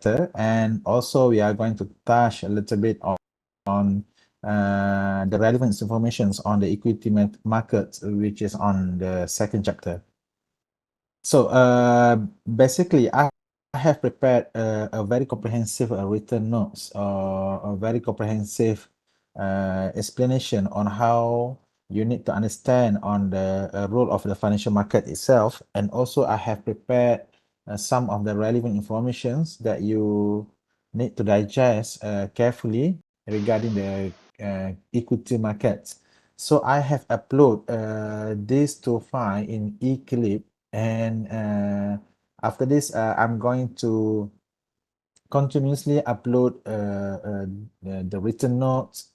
and also we are going to touch a little bit on the relevant informations on the equity market, which is on the second chapter. So basically, I have prepared a very comprehensive written notes or a very comprehensive explanation on how you need to understand on the role of the financial market itself. And also I have prepared some of the relevant informations that you need to digest carefully regarding the equity markets. So I have uploaded these two files in eClip, and after this I'm going to continuously upload the written notes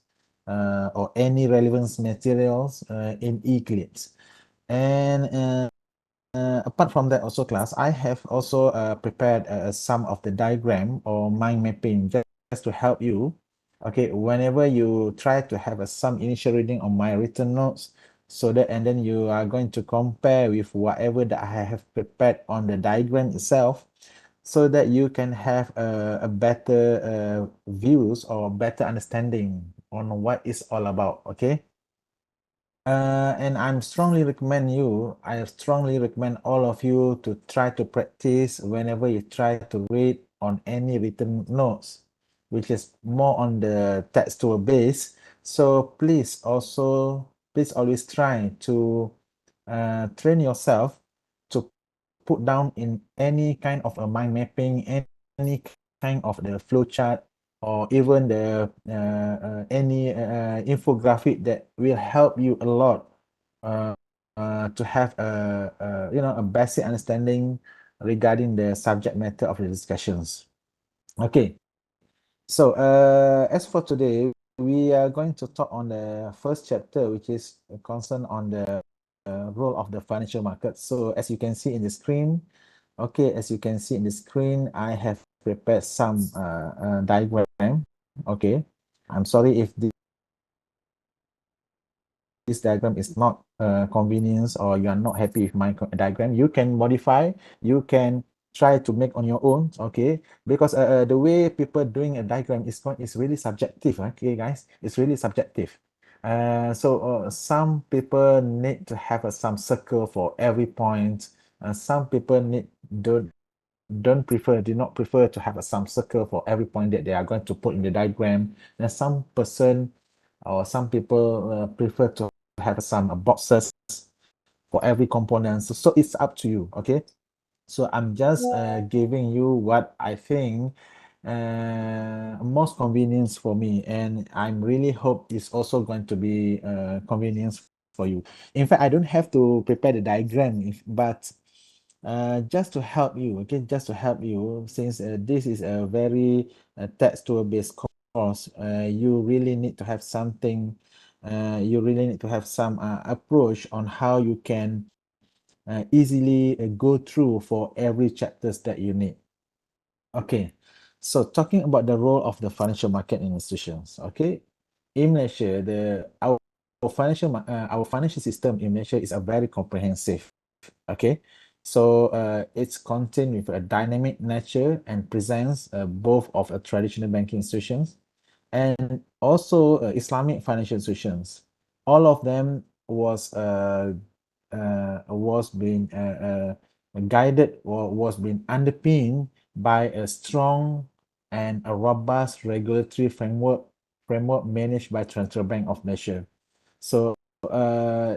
or any relevance materials in eClips. And apart from that also class, I have also prepared some of the diagram or mind mapping just to help you. Okay, whenever you try to have some initial reading on my written notes, so that and then you are going to compare with whatever that I have prepared on the diagram itself, so that you can have a better views or better understanding on what it's all about. Okay. And I strongly recommend all of you to try to practice whenever you try to read on any written notes, which is more on the textual base. So please always try to train yourself to put down in any kind of a mind mapping, any kind of the flow chart, or even the any infographic that will help you a lot uh, to have a basic understanding regarding the subject matter of the discussions. Okay, so as for today, we are going to talk on the first chapter, which is concerned on the role of the financial market. So as you can see in the screen, okay, as you can see in the screen, I have prepared some diagram. Okay, I'm sorry if this diagram is not convenience or you are not happy with my diagram. You can modify, you can try to make on your own. Okay, because the way people doing a diagram is really subjective. Okay guys, it's really subjective. So some people need to have some circle for every point. Some people do not prefer to have some circle for every point that they are going to put in the diagram. And some person or some people prefer to have some boxes for every component. So it's up to you. Okay. So I'm just giving you what I think most convenience for me, and I'm really hope it's also going to be convenience for you. In fact, I don't have to prepare the diagram, but just to help you, okay, just to help you, since this is a very textual based course, you really need to have something, you really need to have some approach on how you can easily go through for every chapters that you need. Okay, so talking about the role of the financial market institutions. Okay, in Malaysia, our financial system in Malaysia is a very comprehensive. Okay, so it's contained with a dynamic nature and presents both of a traditional banking institutions and also Islamic financial institutions. All of them was being guided or was being underpinned by a strong and a robust regulatory framework managed by Central Bank of Malaysia. So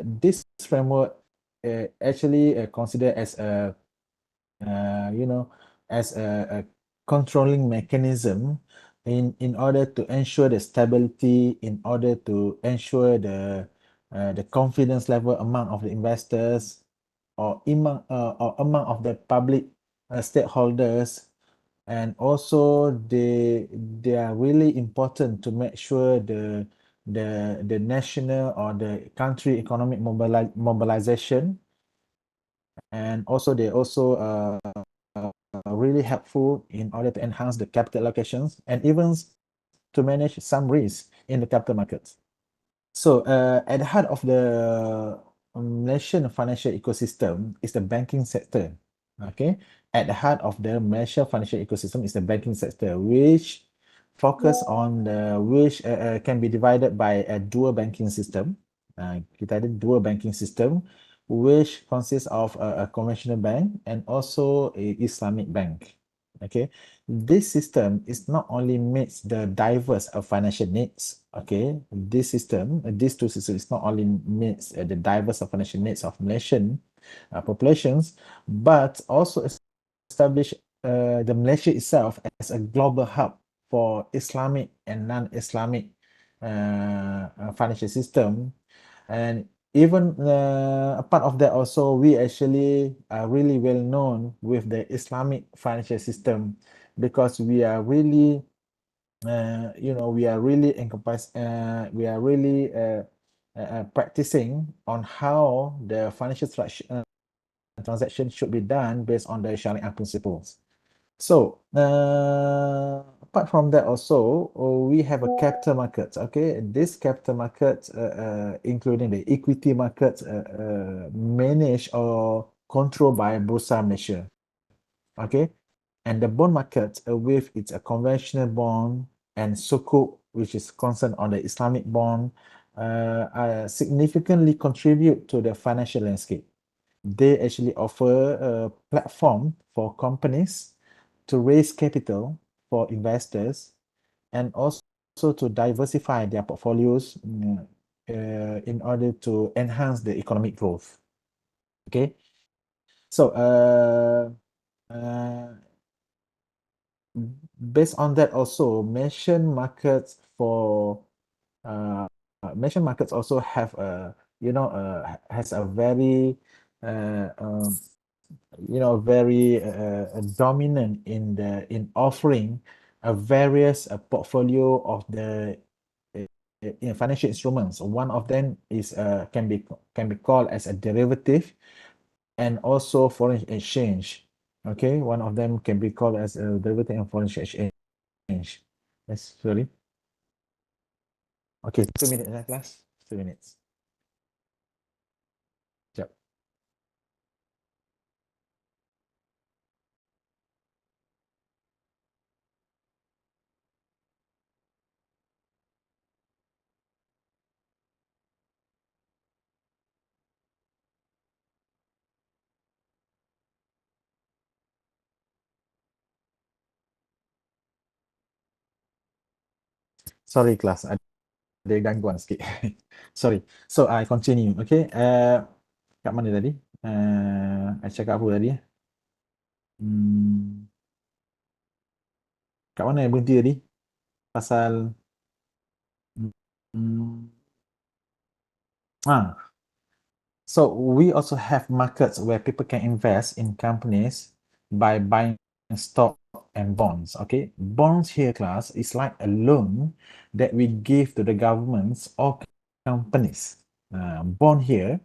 this framework actually considered as a you know, as a controlling mechanism in order to ensure the stability, in order to ensure the confidence level among of the investors or among of the public stakeholders. And also they are really important to make sure the national or the country economic mobilization. And also they also really helpful in order to enhance the capital allocations and even to manage some risk in the capital markets. So at the heart of the Malaysian financial ecosystem is the banking sector. Okay, At the heart of the Malaysia financial ecosystem is the banking sector, which focus on the which can be divided by a dual banking system. Kita ada dual banking system, which consists of a conventional bank and also a Islamic bank. Okay, this system is not only meets the diverse of financial needs. Okay, this system, these two systems, is not only meets the diverse of financial needs of Malaysian populations, but also establish the Malaysia itself as a global hub for Islamic and non-Islamic financial system. And even apart of that, also we actually are really well known with the Islamic financial system because we are really, we are really we are really practicing on how the financial transaction should be done based on the Sharia principles. So, apart from that also, we have a capital market. Okay, this capital market, including the equity market, managed or controlled by Bursa Malaysia. Okay, and the bond market with its conventional bond and sukuk, which is concerned on the Islamic bond, significantly contribute to the financial landscape. They actually offer a platform for companies to raise capital for investors and also to diversify their portfolios in order to enhance the economic growth. Okay, so based on that also, mentioned markets also have a has a very uh, um, very dominant in offering a various portfolio of the financial instruments. One of them is can be called as a derivative and also foreign exchange. Okay, one of them can be called as a derivative and foreign exchange. Yes, sorry. Okay, 2 minutes, class. 2 minutes. Chap. Sorry, class. Ada gangguan sikit. Sorry. So I continue. Okay. Kat mana tadi? I cakap apa tadi? Hmm, kat mana yang berhenti tadi? Pasal hmm, ah, so we also have markets where people can invest in companies by buying stock and bonds. Okay, bonds here, class, is like a loan that we give to the governments or companies. Bond here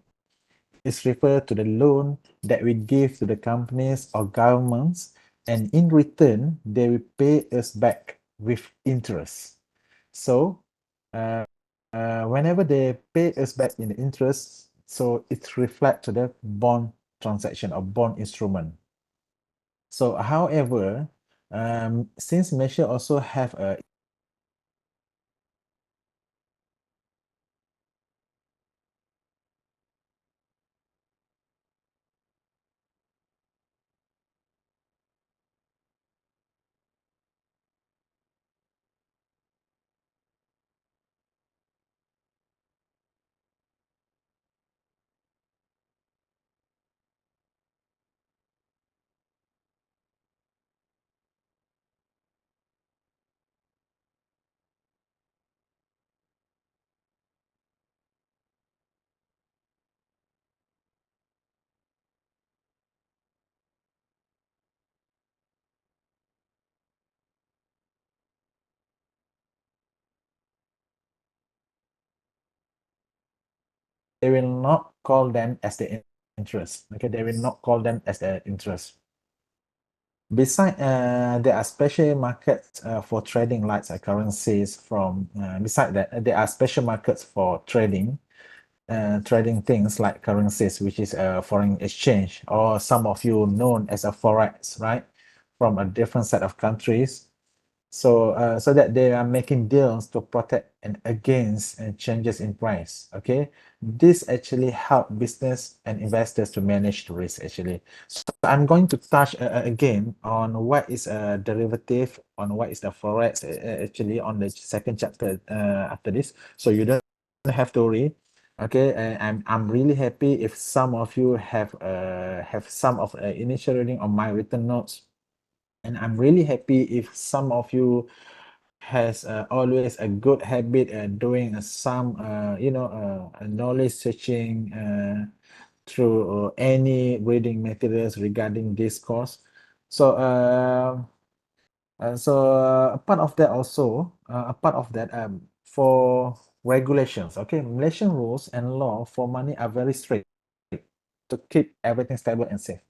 is referred to the loan that we give to the companies or governments, and in return, they will pay us back with interest. So, whenever they pay us back in the interest, so it reflects to the bond transaction or bond instrument. So, however, since Malaysia also have a they will not call them as the interest. Okay, they will not call them as the interest. Beside, there are special markets for trading like currencies from, beside that, there are special markets for trading trading things like currencies, which is a foreign exchange, or some of you known as a forex, right? From a different set of countries. So that they are making deals to protect and against changes in price. Okay, this actually help business and investors to manage the risk actually. So I'm going to touch again on what is a derivative, on what is the forex actually on the second chapter after this. So you don't have to worry. Okay, I'm really happy if some of you have some of initial reading on my written notes, and I'm really happy if some of you has always a good habit doing some knowledge searching through any reading materials regarding this course. So apart of that also, apart of that, for regulations, okay, Malaysian rules and law for money are very strict to keep everything stable and safe.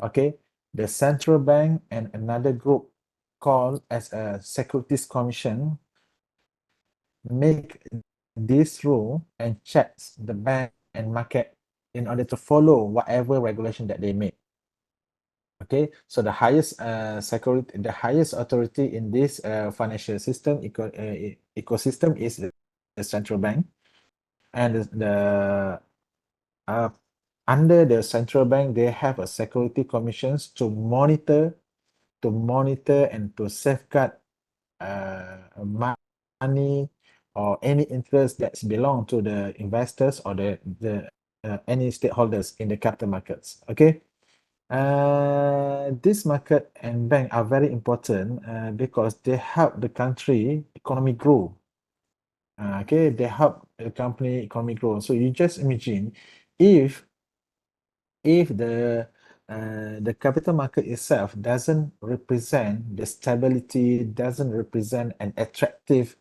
Okay, the central bank and another group called as a Securities Commission make this rule and checks the bank and market in order to follow whatever regulation that they make. Okay, so the highest the highest authority in this financial system ecosystem is the central bank, and the uh, under the central bank they have a security commissions to monitor and to safeguard money or any interest that's belong to the investors or the any stakeholders in the capital markets. Okay, this market and bank are very important because they help the country economy grow. Okay, they help the company economy grow. So you just imagine if if the capital market itself doesn't represent the stability, doesn't represent an attractive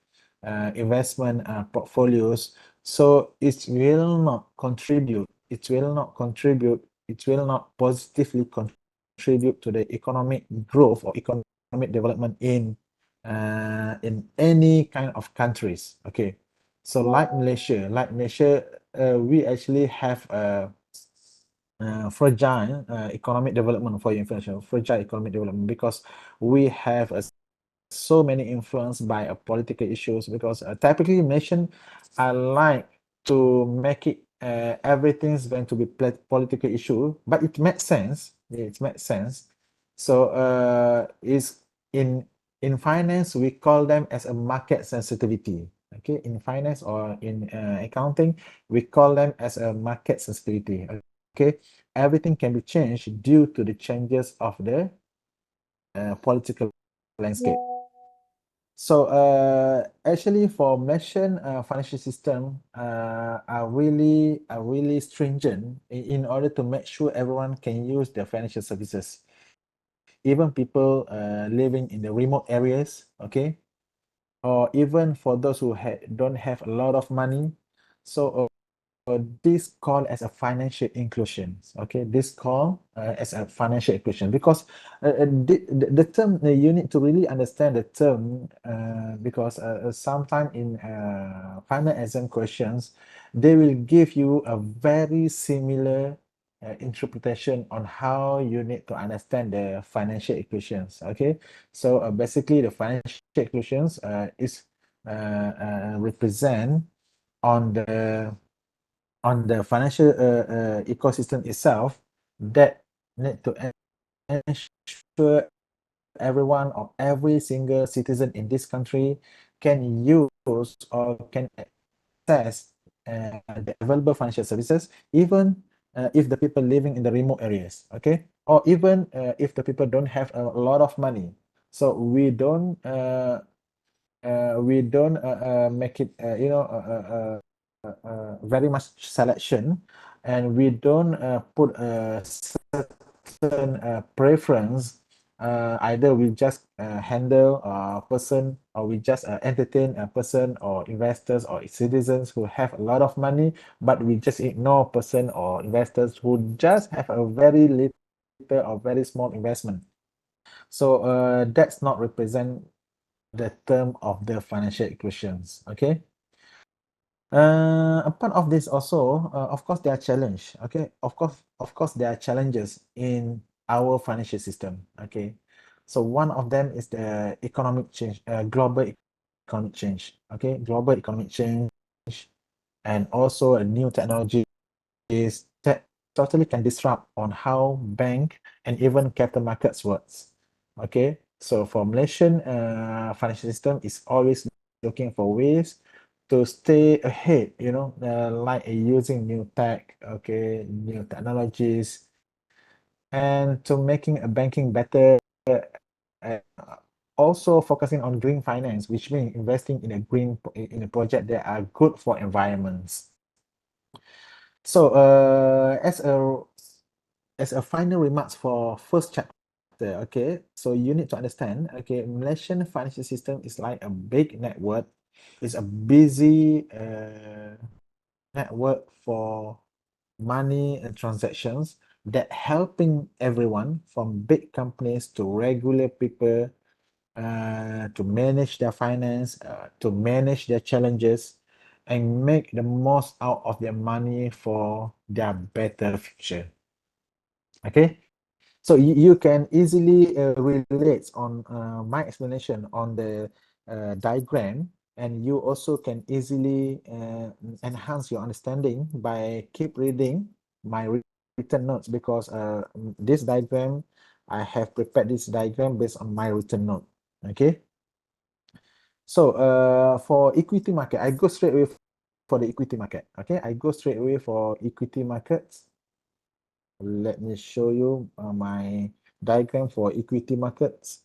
investment portfolios, so it will not contribute, it will not positively contribute to the economic growth or economic development in any kind of countries. Okay, so like Malaysia, we actually have a fragile economic development for your information, fragile economic development, because we have so many influence by political issues, because typically nation are like to make it everything's going to be political issue, but it makes sense. It makes sense. So is in finance we call them as a market sensitivity. Okay, in finance or in accounting we call them as a market sensitivity. Okay, everything can be changed due to the changes of the political landscape. So actually for Malaysian financial system are really stringent in order to make sure everyone can use their financial services. Even people living in the remote areas, okay, or even for those who don't have a lot of money. So this called as a financial inclusion. Okay, this call as a financial inclusion, because the term you need to really understand the term because sometime in final exam questions they will give you a very similar interpretation on how you need to understand the financial equations. Okay, so basically the financial equations is represent on the financial ecosystem itself that need to ensure everyone or every single citizen in this country can use or can access the available financial services, even if the people living in the remote areas, okay, or even if the people don't have a lot of money. So we don't make it very much selection, and we don't put a certain preference. Either we just handle a person, or we just entertain a person or investors or citizens who have a lot of money, but we just ignore person or investors who just have a very little or very small investment. So that's not represent the term of the financial equations. Okay, Apart of this also, of course, there are challenge. Okay, of course, there are challenges in our financial system. Okay, so one of them is the economic change, global economic change. Okay, global economic change, and also a new technologies that totally can disrupt on how bank and even capital markets works. Okay, so for Malaysian financial system is always looking for ways to stay ahead, like using new tech, okay, new technologies, and to making a banking better, and also focusing on green finance, which means investing in a project that are good for environments. So, as a final remarks for first chapter, okay, so you need to understand, okay, Malaysian financial system is like a big network. It's a busy network for money and transactions that helping everyone from big companies to regular people to manage their finance, to manage their challenges, and make the most out of their money for their better future. Okay, so you can easily relate on my explanation on the diagram, and you also can easily enhance your understanding by keep reading my written notes, because this diagram, I have prepared this diagram based on my written note. Okay, so for equity market, I go straight away for the equity market. Okay, I go straight away for equity markets. Let me show you my diagram for equity markets.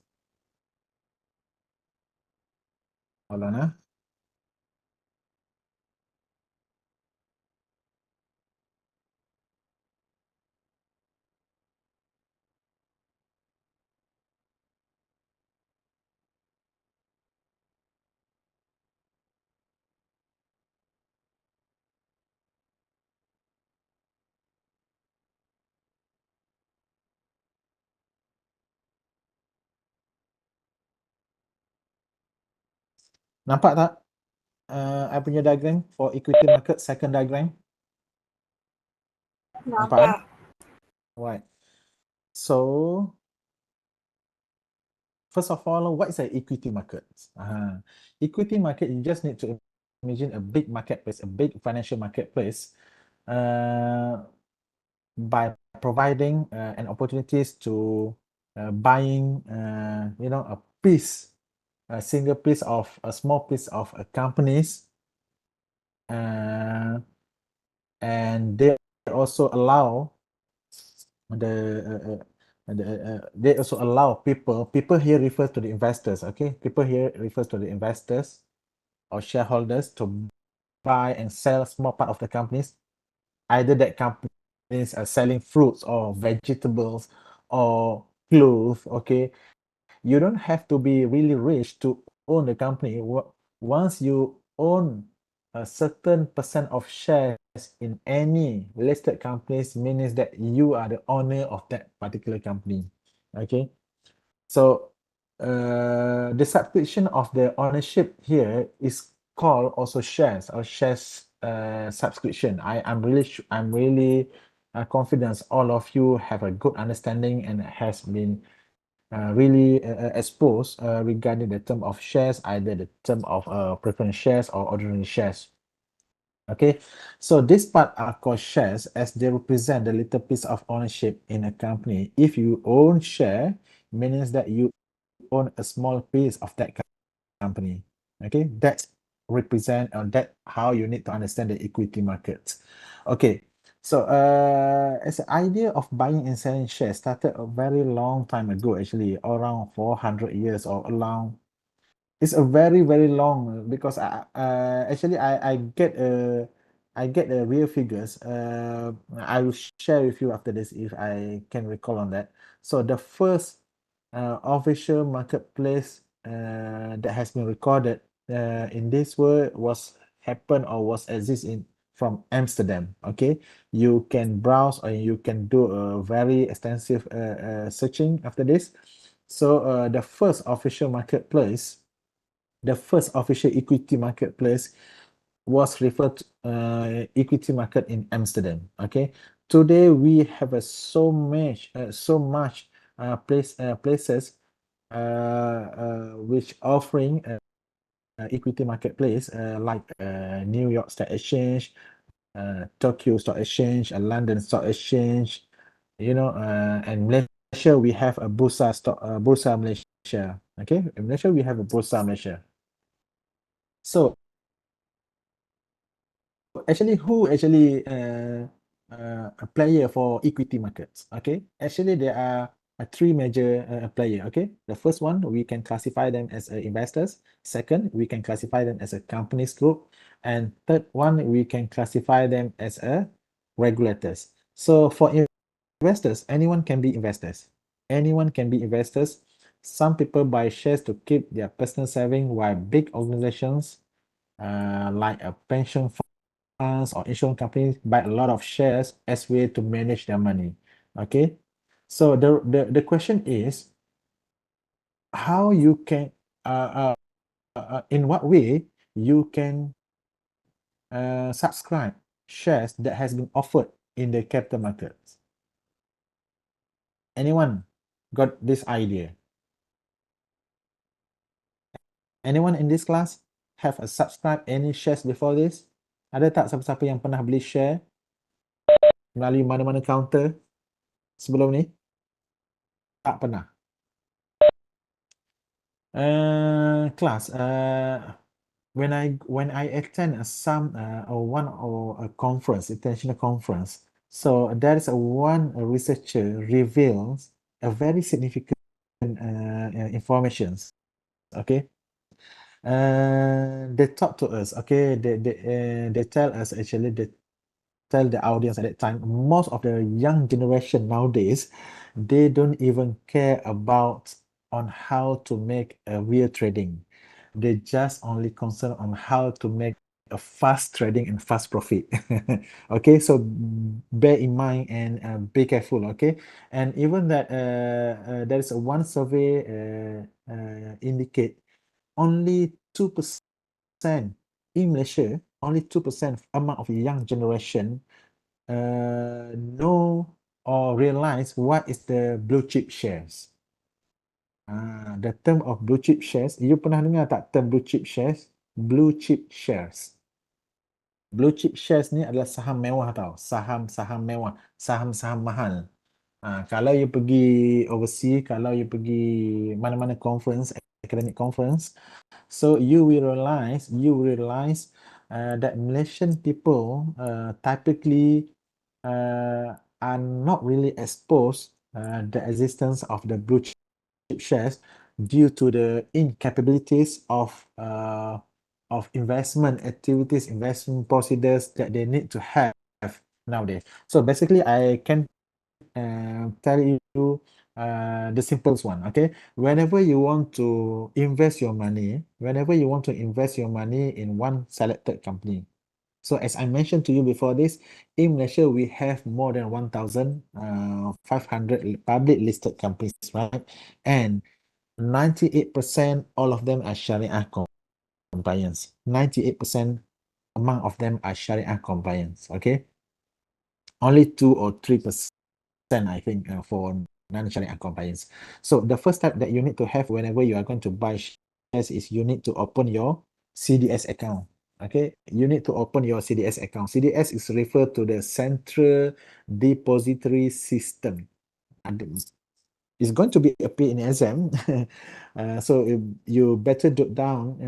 Hold on, Nampak tak? I punya diagram for equity market, second diagram. Nampak kan? Right. So, first of all, what is an equity market? Equity market, you just need to imagine a big marketplace, a big financial marketplace, by providing an opportunities to buying, a piece, a single piece of a small piece of a companies, and they also allow they also allow people here refers to the investors. Okay, people here refers to the investors or shareholders to buy and sell small part of the companies, either that companies are selling fruits or vegetables or clothes. Okay, you don't have to be really rich to own the company. Once you own a certain percent of shares in any listed companies, means that you are the owner of that particular company. Okay, so the subscription of the ownership here is called also shares or shares subscription. I'm really confident all of you have a good understanding and has been really exposed regarding the term of shares, either the term of preference shares or ordinary shares. Okay, so this part are called shares as they represent the little piece of ownership in a company. If you own share, means that you own a small piece of that company. Okay, that represent or that how you need to understand the equity market. Okay, so as an idea of buying and selling shares started a very long time ago, actually around 400 years or around. It's a very very long, because I get real figures. I will share with you after this if I can recall on that. So the first official marketplace that has been recorded in this world was happen or was exist in from Amsterdam. Okay, you can browse or you can do a very extensive searching after this. So the first official equity marketplace was referred to equity market in Amsterdam. Okay, today we have so much places which offering equity marketplace like New York Stock Exchange, Tokyo Stock Exchange, London Stock Exchange, and Malaysia we have a Bursa Malaysia. Okay, in Malaysia we have a Bursa Malaysia. So actually, who actually a player for equity markets? Okay, actually there are three major player. Okay, the first one we can classify them as investors. Second, we can classify them as a companies group, and third one we can classify them as a regulators. So for investors, anyone can be investors. Anyone can be investors. Some people buy shares to keep their personal saving, while big organizations like a pension funds or insurance companies buy a lot of shares as way to manage their money. Okay, so the question is how you can in what way you can subscribe shares that has been offered in the capital markets. Anyone got this idea? Anyone in this class have a subscribe any shares before this? Ada tak siapa-siapa yang pernah beli share melalui mana-mana counter sebelum ni? Tak pernah. Class, when I attend some or one or a conference, international conference, so there is one researcher reveals a very significant informations. Okay, they talk to us. Okay, they tell us actually they tell the audience at that time, most of the young generation nowadays, they don't even care about on how to make a real trading. They just only concerned on how to make a fast trading and fast profit. Okay, so bear in mind and be careful. Okay, and even that there is a one survey indicate only 2% in Malaysia, only 2% among of young generation know or realize what is the blue chip shares. The term of blue chip shares, you pernah dengar tak term blue chip shares? Blue chip shares. Blue chip shares ni adalah saham mewah tau. Saham mewah. Saham-saham mahal. Kalau you pergi overseas, kalau you pergi mana-mana conference, academic conference, so you will realize that Malaysian people typically are not really exposed the existence of the blue chip shares due to the incapabilities of investment activities, investment procedures that they need to have nowadays. So basically, I can tell you the simplest one. Okay, whenever you want to invest your money, in one selected company. So as I mentioned to you before this, in Malaysia we have more than 1,500 public listed companies, right? And 98% all of them are Sharia compliance. 98% among of them are Sharia compliance. Okay, only 2 or 3%, I think, for non-Sharia compliance. So the first step that you need to have whenever you are going to buy shares is you need to open your CDS account. Okay, you need to open your CDS account. CDS is referred to the Central Depository System. It's going to be appear in exam. So you better note down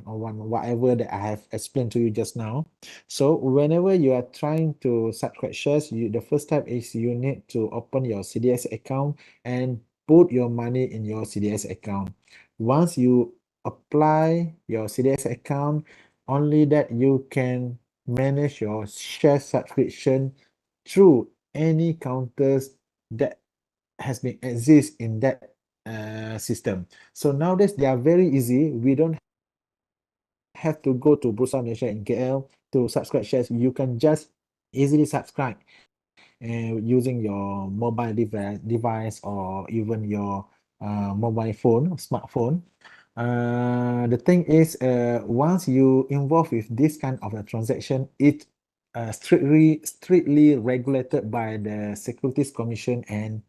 on whatever that I have explained to you just now. So whenever you are trying to subscribe shares, the first step is you need to open your CDS account and put your money in your CDS account. Once you apply your CDS account, only that you can manage your share subscription through any counters that has been exist in that system. So nowadays they are very easy. We don't have to go to Bursa Malaysia in KL to subscribe shares. You can just easily subscribe using your mobile device or even your mobile phone, smartphone. The thing is, once you involve with this kind of a transaction, it strictly regulated by the Securities Commission and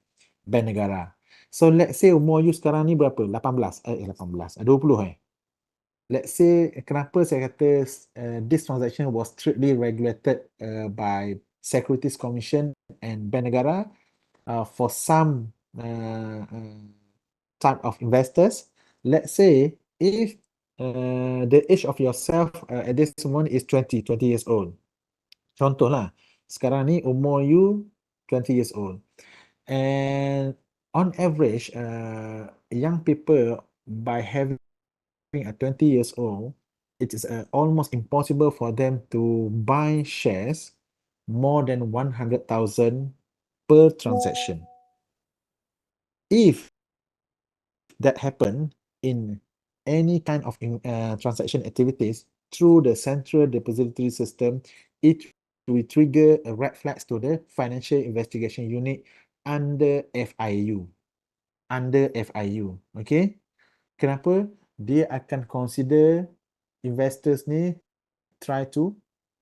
Bank Negara. So let's say umur you sekarang ni berapa? 18, 20 Let's say kenapa saya kata this transaction was strictly regulated by Securities Commission and Bank Negara for some type of investors. Let's say if the age of yourself at this moment is 20 years old. Contohlah, sekarang ni umur you 20 years old. And on average, young people by having a 20 years old, it is almost impossible for them to buy shares more than 100,000 per transaction. If that happen in any kind of transaction activities through the central depository system, it will trigger a red flags to the financial investigation unit under FIU. Okay? Kenapa? Dia akan consider investors ni try to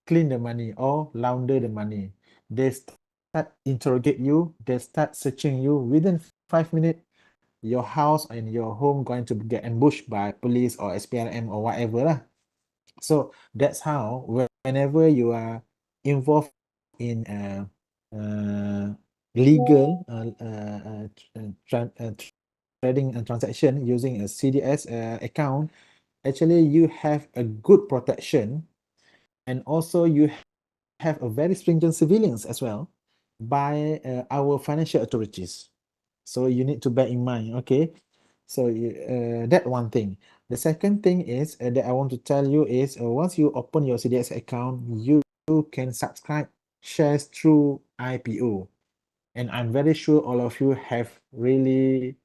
clean the money or launder the money. They start interrogate you, they start searching you within 5 minutes. Your house and your home going to get ambushed by police or SPLM or whatever lah. So that's how whenever you are involved in legal trading and transaction using a CDS account, actually you have a good protection, and also you have a very stringent surveillance as well by our financial authorities. So you need to bear in mind, okay? So that one thing. The second thing is that I want to tell you is once you open your CDS account, you can subscribe shares through IPO. And I'm very sure all of you have really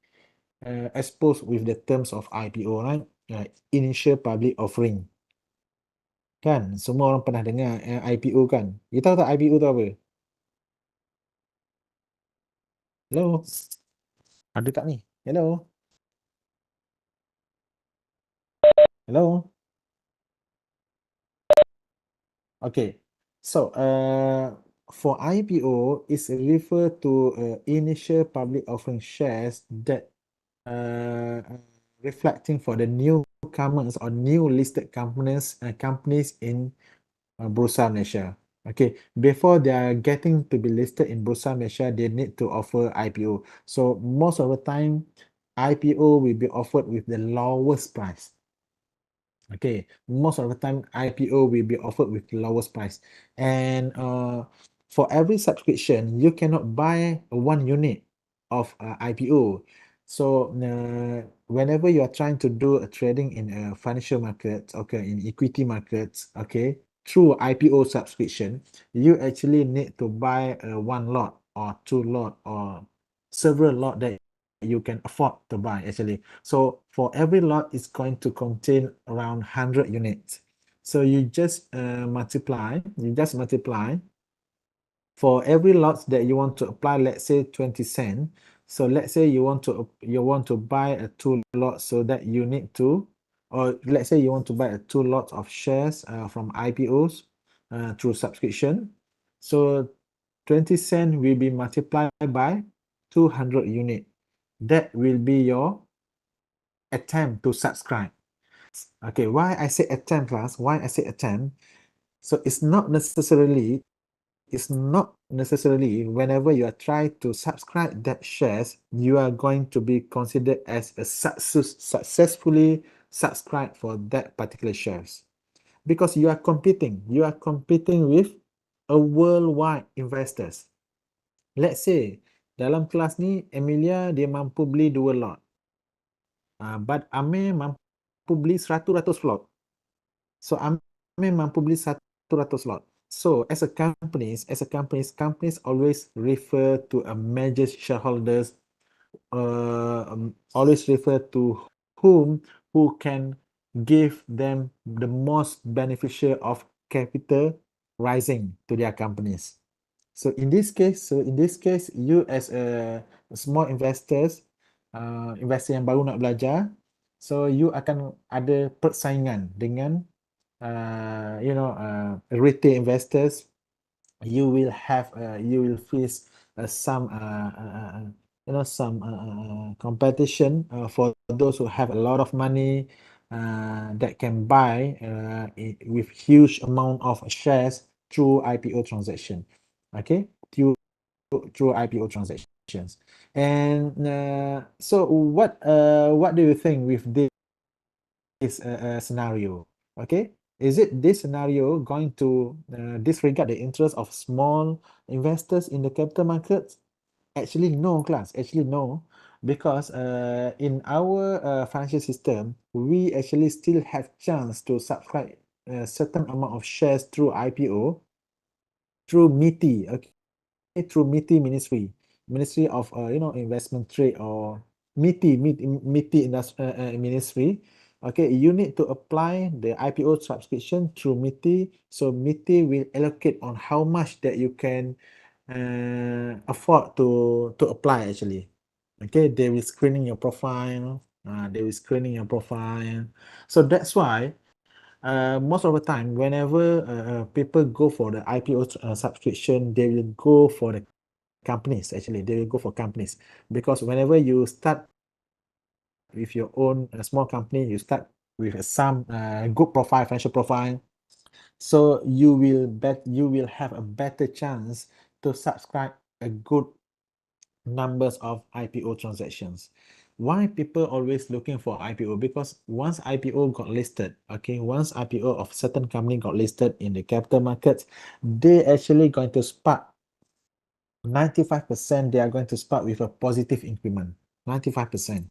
exposed with the terms of IPO, right? Initial public offering. Kan? Semua orang pernah dengar IPO kan? You tahu tak IPO tu apa? Hello? Ada tak ni? Hello? Hello? Okay. So, for IPO, it's referred to initial public offering shares that reflecting for the newcomers or new listed companies in Bursa Malaysia. Okay, before they are getting to be listed in Bursa Malaysia, they need to offer IPO. So most of the time, IPO will be offered with the lowest price. Okay, most of the time IPO will be offered with the lowest price. And for every subscription, you cannot buy one unit of IPO. So whenever you are trying to do a trading in financial markets, okay, in equity markets, okay, through IPO subscription, you actually need to buy one lot or two lot or several lot that you can afford to buy actually. So for every lot, it's going to contain around 100 units. So you just multiply for every lot that you want to apply, let's say 20 cents. So let's say you want to buy a two lot, so that you need to, or let's say you want to buy a two lots of shares from IPOs through subscription. So 20 cents will be multiplied by 200 units. That will be your attempt to subscribe. Okay, why I say attempt, class? Why I say attempt? So it's not necessarily whenever you are trying to subscribe that shares, you are going to be considered as a successfully subscribed for that particular shares, because you are competing with a worldwide investors. Let's say dalam kelas ni Emilia dia mampu beli 2 lot. But Amir mampu beli 100 lot. So Amir mampu beli 100 lot. So as a companies always refer to a major shareholders, always refer to who can give them the most beneficial of capital rising to their companies. So in this case, you as a small investor yang baru nak belajar, So you akan ada persaingan dengan retail investors. You will have you will face some some competition for those who have a lot of money that can buy with huge amount of shares through IPO transaction. Okay, through IPO transactions. And so what do you think with this scenario? Okay, is it this scenario going to disregard the interest of small investors in the capital markets? Actually, no, class. Actually, no, because in our financial system, we actually still have chance to subscribe a certain amount of shares through IPO through MITI. Okay, through MITI Ministry of Investment Trade, or MITI Ministry. Okay, you need to apply the IPO subscription through MITI. So MITI will allocate on how much that you can afford to apply actually. Okay, they will screening your profile. They will screening your profile. So that's why most of the time, whenever people go for the IPO subscription, they will go for the companies. Actually, they will go for companies, because whenever you start with your own small company, you start with some good profile, financial profile, so you will have a better chance to subscribe a good numbers of IPO transactions. Why people always looking for IPO? Because once IPO got listed, okay, once IPO of certain company got listed in the capital markets, they actually going to spark 95%. They are going to spark with a positive increment. 95%.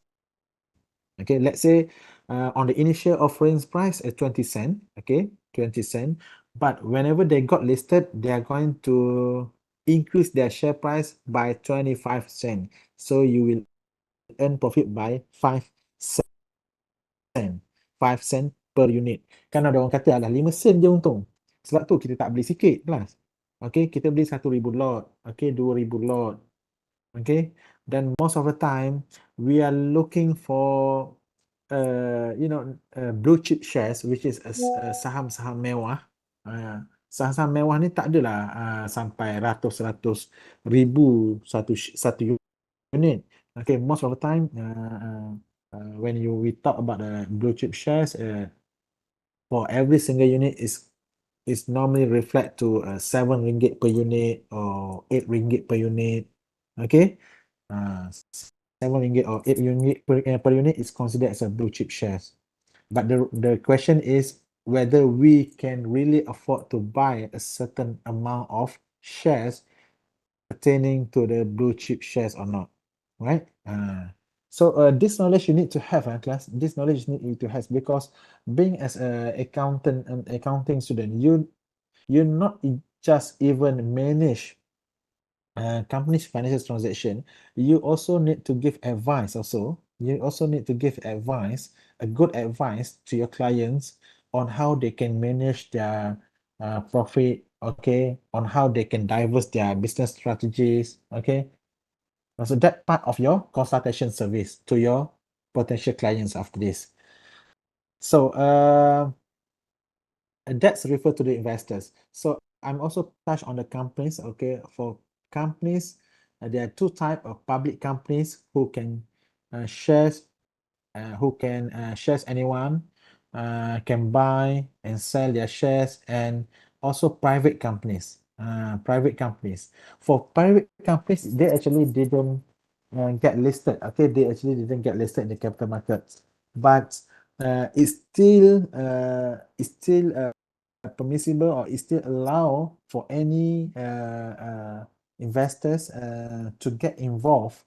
Okay, let's say on the initial offering price at 20 cent, okay, 20 cent. But whenever they got listed, they are going to increase their share price by 25 cent. So you will earn profit by 5 cent. 5 cent per unit. Kan ada orang kata alah 5 sen je untung. Sebab tu kita tak beli sikit lah. Okay, kita beli 1,000 lot. Okay, 2,000 lot. Okay, then most of the time we are looking for blue chip shares, which is saham-saham mewah. Saham-saham mewah ni tak adalah sampai ratus-ratus ribu satu unit. Okay, most of the time when we talk about the blue chip shares, for every single unit is normally reflect to 7 ringgit per unit or 8 ringgit per unit. Okay, 7 ringgit or 8 ringgit per unit is considered as a blue chip shares. But the question is whether we can really afford to buy a certain amount of shares pertaining to the blue chip shares or not, right? So this knowledge you need to have, class. This knowledge you need to have, because being as a accountant and accounting student, you not just even manage company's financial transaction, you also need to give advice also. You also need to give advice, a good advice to your clients on how they can manage their profit, okay, on how they can diverse their business strategies, okay. So that part of your consultation service to your potential clients after this. So that's referred to the investors. So I'm also touch on the companies. Okay, for companies, there are two type of public companies who can shares shares anyone can buy and sell their shares, and also private companies. Private companies. For private companies, they actually didn't get listed. Okay, they actually didn't get listed in the capital markets, but it's still permissible, or is still allow for any investors to get involved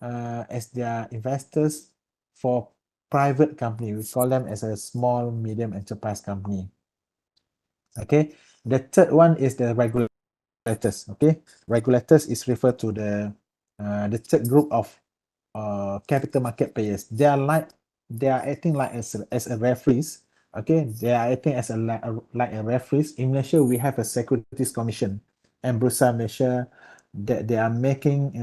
as their investors for private company. We call them as a small medium enterprise company. Okay, the third one is the regulators. Okay, regulators is referred to the third group of capital market players. They are acting like as a referees. Okay, they are acting as like a referees. In Malaysia, we have a Securities Commission and Bursa Malaysia, that they are making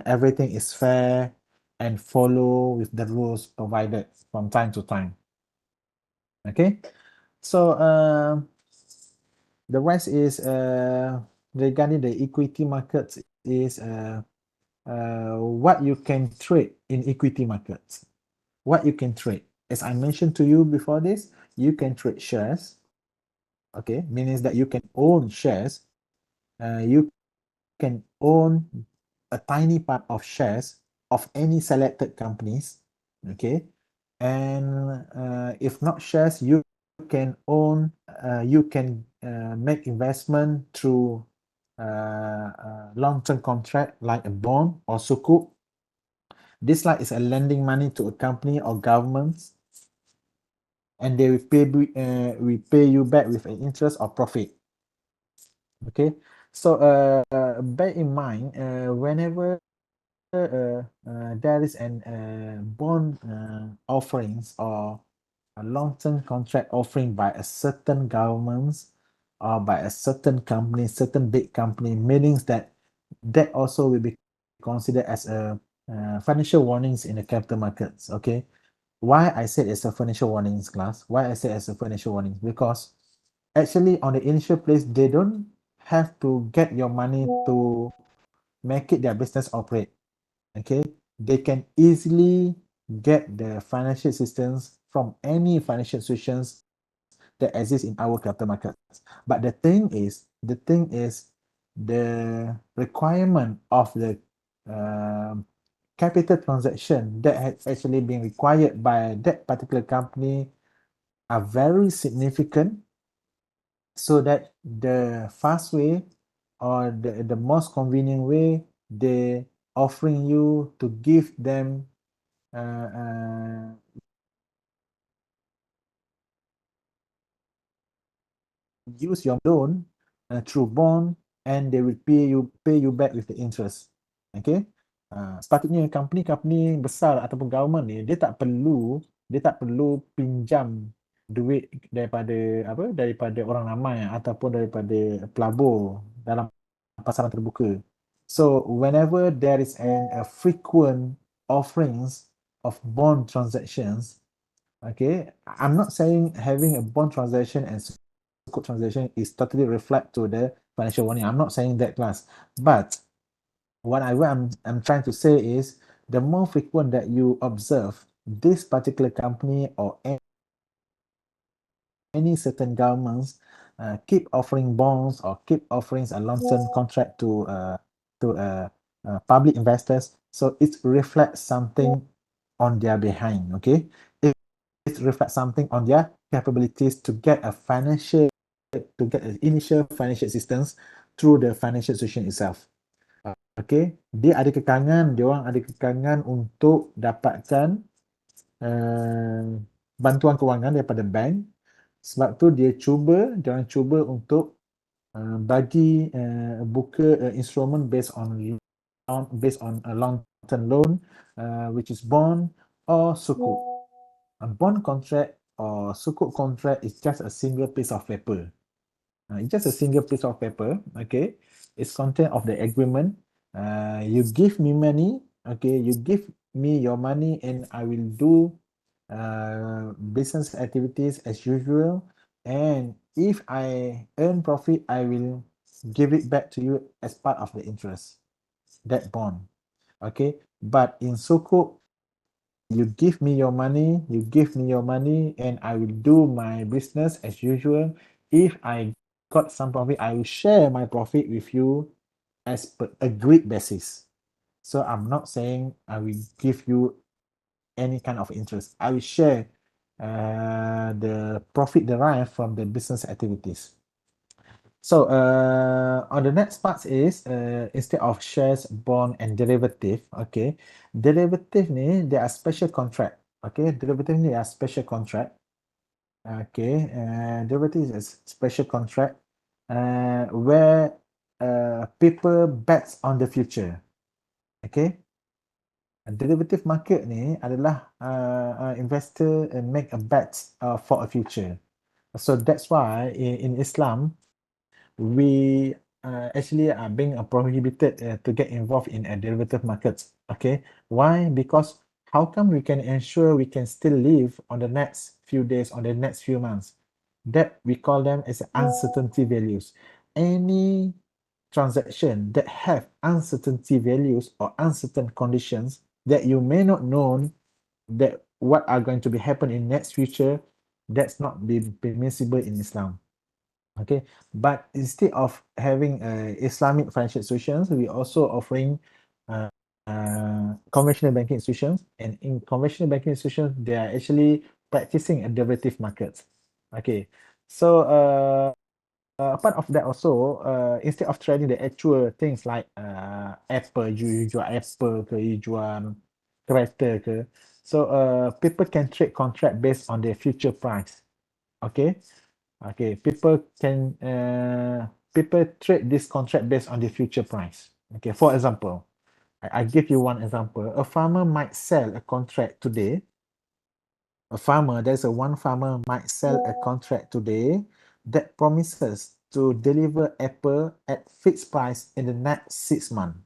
everything is fair, and follow with the rules provided from time to time. Okay, so the rest is regarding the equity markets is what you can trade in equity markets. What you can trade, as I mentioned to you before this, you can trade shares. Okay, means that you can own shares. You can own a tiny part of shares of any selected companies. Okay, and if not shares, you can own, you can make investment through long-term contract like a bond or sukuk. This like is a lending money to a company or governments, and they will pay you back with an interest or profit. Okay, so bear in mind whenever there is an bond offerings or a long-term contract offering by a certain governments or by a certain company, certain big company, meaning that that also will be considered as a financial warnings in the capital markets. Okay, why I said it's a financial warnings class? Why I said it's a financial warning? Because actually on the initial place, they don't have to get your money to make it their business operate. Okay, they can easily get the financial assistance from any financial institutions that exist in our capital markets. But the requirement of the capital transaction that has actually been required by that particular company are very significant, so that the fast way or the most convenient way they offering you to give them uh, uh, use your loan through bond, and they will pay you back with the interest. Okay, sepatutnya company besar ataupun government ni dia tak perlu pinjam duit daripada daripada orang ramai ataupun daripada pelabur dalam pasaran terbuka. So whenever there is a frequent offerings of bond transactions, okay, I'm not saying having a bond transaction and sukuk transaction is totally reflect to the financial warning. I'm not saying that, class, but what I'm trying to say is the more frequent that you observe this particular company or any certain governments keep offering bonds or keep offering a long-term contract to public investors, so it reflects something on their behind. Okay, it reflects something on their capabilities to get an initial financial assistance through the financial institution itself. Okay, dia orang ada kekangan untuk dapatkan bantuan kewangan daripada bank. Sebab tu dia orang cuba untuk buka instrument based on a long term loan, which is bond or sukuk. A bond contract or sukuk contract is just a single piece of paper. It's just a single piece of paper. Okay, it's content of the agreement. You give me money. Okay, you give me your money, and I will do business activities as usual. And if I earn profit, I will give it back to you as part of the interest, that bond. Okay, but in sukuk, you give me your money, and I will do my business as usual. If I got some profit, I will share my profit with you as per agreed basis. So I'm not saying I will give you any kind of interest. I will share the profit derived from the business activities. So on the next part is instead of shares, bond, and derivative. Okay, derivative ni they are special contract. Okay, derivative ni are special contract. Okay, derivative is a special contract where people bets on the future. Okay, derivative market ni adalah investor make a bet for a future. So that's why in Islam we actually are being prohibited to get involved in a derivative markets. Okay, why? Because how come we can ensure we can still live on the next few days, on the next few months? That we call them as uncertainty values. Any transaction that have uncertainty values or uncertain conditions that you may not know that what are going to be happen in next future, that's not be permissible in Islam. Okay, but instead of having Islamic financial institutions, we also offering conventional banking institutions, and in conventional banking institutions they are actually practicing a derivative markets. Okay, so apart of that also, instead of trading the actual things like Apple, you jual Apple ke, you jual kereta ke, so people can trade contract based on their future price. Okay, okay, people trade this contract based on the future price. Okay, for example, I give you one example. A farmer might sell a contract today. One farmer might sell a contract today that promises to deliver apple at fixed price in the next 6 months.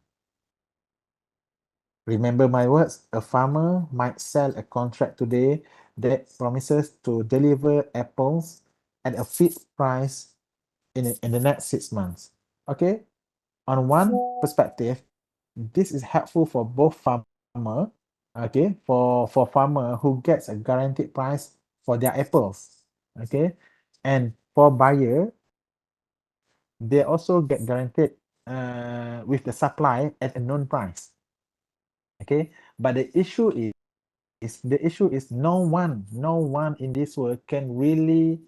Remember my words, a farmer might sell a contract today that promises to deliver apples at a fixed price in the next 6 months. Okay, on one perspective, this is helpful for both farmer, okay, for farmer who gets a guaranteed price for their apples, okay, and for buyer, they also get guaranteed with the supply at a known price, okay. But the issue is no one in this world can really